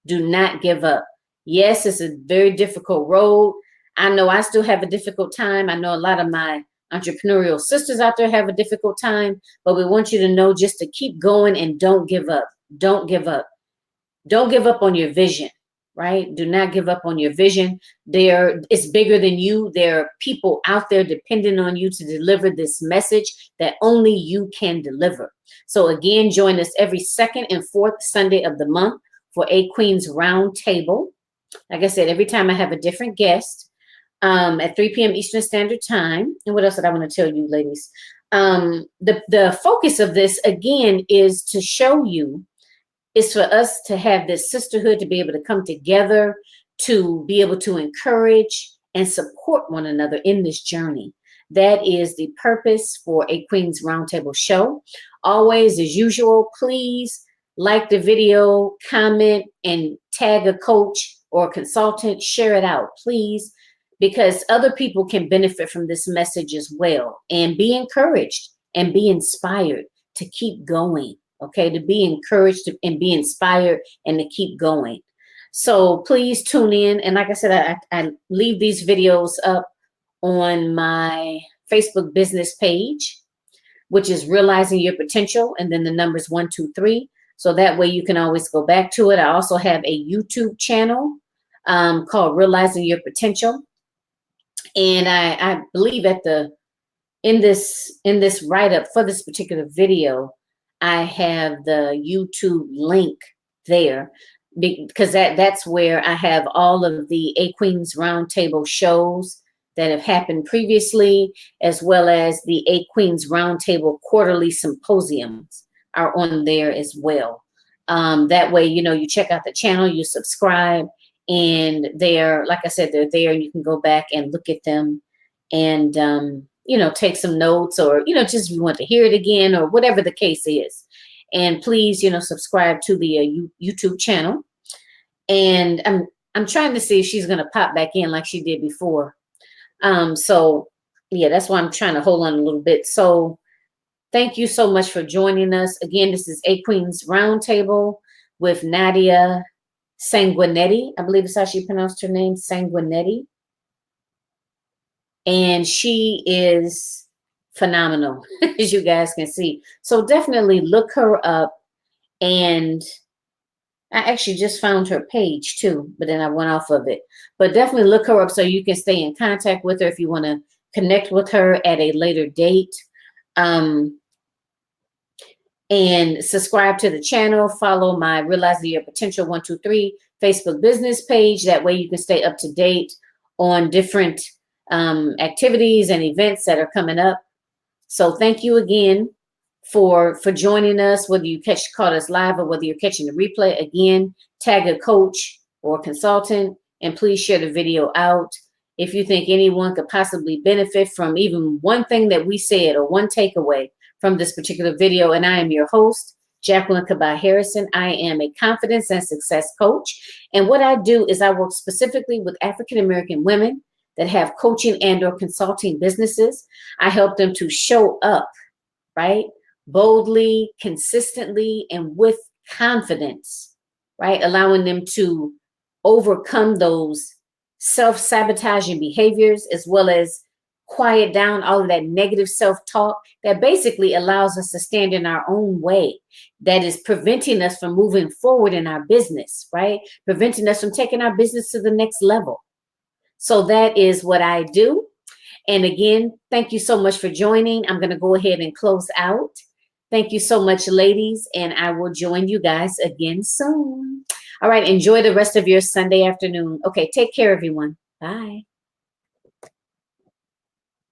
[SPEAKER 1] Do not give up. Yes, it's a very difficult road. I know I still have a difficult time. I know a lot of my entrepreneurial sisters out there have a difficult time, but we want you to know just to keep going and don't give up. Don't give up. Don't give up on your vision, right? Do not give up on your vision. It's bigger than you. There are people out there depending on you to deliver this message that only you can deliver. So again, join us every second and fourth Sunday of the month for A Queen's Roundtable. Like I said, every time I have a different guest. At 3 p.m. Eastern Standard Time. And what else did I want to tell you, ladies? The focus of this, again, is to show you, is for us to have this sisterhood, to be able to come together, to be able to encourage and support one another in this journey. That is the purpose for A Queen's Roundtable show. Always, as usual, please like the video, comment, and tag a coach or a consultant. Share it out, please, because other people can benefit from this message as well, and be encouraged and be inspired to keep going, okay? To be encouraged and be inspired and to keep going. So please tune in. And like I said, I leave these videos up on my Facebook business page, which is Realizing Your Potential, and then the numbers 123. So that way you can always go back to it. I also have a YouTube channel called Realizing Your Potential. And I believe in this write-up for this particular video, I have the YouTube link there, because that's where I have all of the A Queen's Roundtable shows that have happened previously, as well as the A Queen's Roundtable quarterly symposiums are on there as well. That way, you check out the channel, you subscribe, and they're, like I said, they're there, and you can go back and look at them and, take some notes, or, just if you want to hear it again, or whatever the case is. And please, subscribe to the YouTube channel. And I'm trying to see if she's going to pop back in like she did before. So yeah, that's why I'm trying to hold on a little bit. So thank you so much for joining us. Again, this is A Queen's Roundtable with Nadia Sanguinetti. I believe it's how she pronounced her name, Sanguinetti. And she is phenomenal, as you guys can see. So definitely look her up. And I actually just found her page too, but then I went off of it. But definitely look her up so you can stay in contact with her if you want to connect with her at a later date. And subscribe to the channel. Follow my Realizing Your Potential 123 Facebook business page. That way you can stay up to date on different activities and events that are coming up. So thank you again for joining us, whether you caught us live or whether you're catching the replay. Again, tag a coach or consultant, and please share the video out. If you think anyone could possibly benefit from even one thing that we said or one takeaway from this particular video. And I am your host, Jacqueline Kabay Harrison. I am a confidence and success coach. And what I do is I work specifically with African-American women that have coaching and or consulting businesses. I help them to show up, right? Boldly, consistently, and with confidence, right? Allowing them to overcome those self-sabotaging behaviors, as well as quiet down all of that negative self-talk that basically allows us to stand in our own way, that is preventing us from moving forward in our business, right? Preventing us from taking our business to the next level. So that is what I do. And again, thank you so much for joining. I'm going to go ahead and close out. Thank you so much, ladies, and I will join you guys again soon. All right, enjoy the rest of your Sunday afternoon. Okay, take care, everyone. Bye.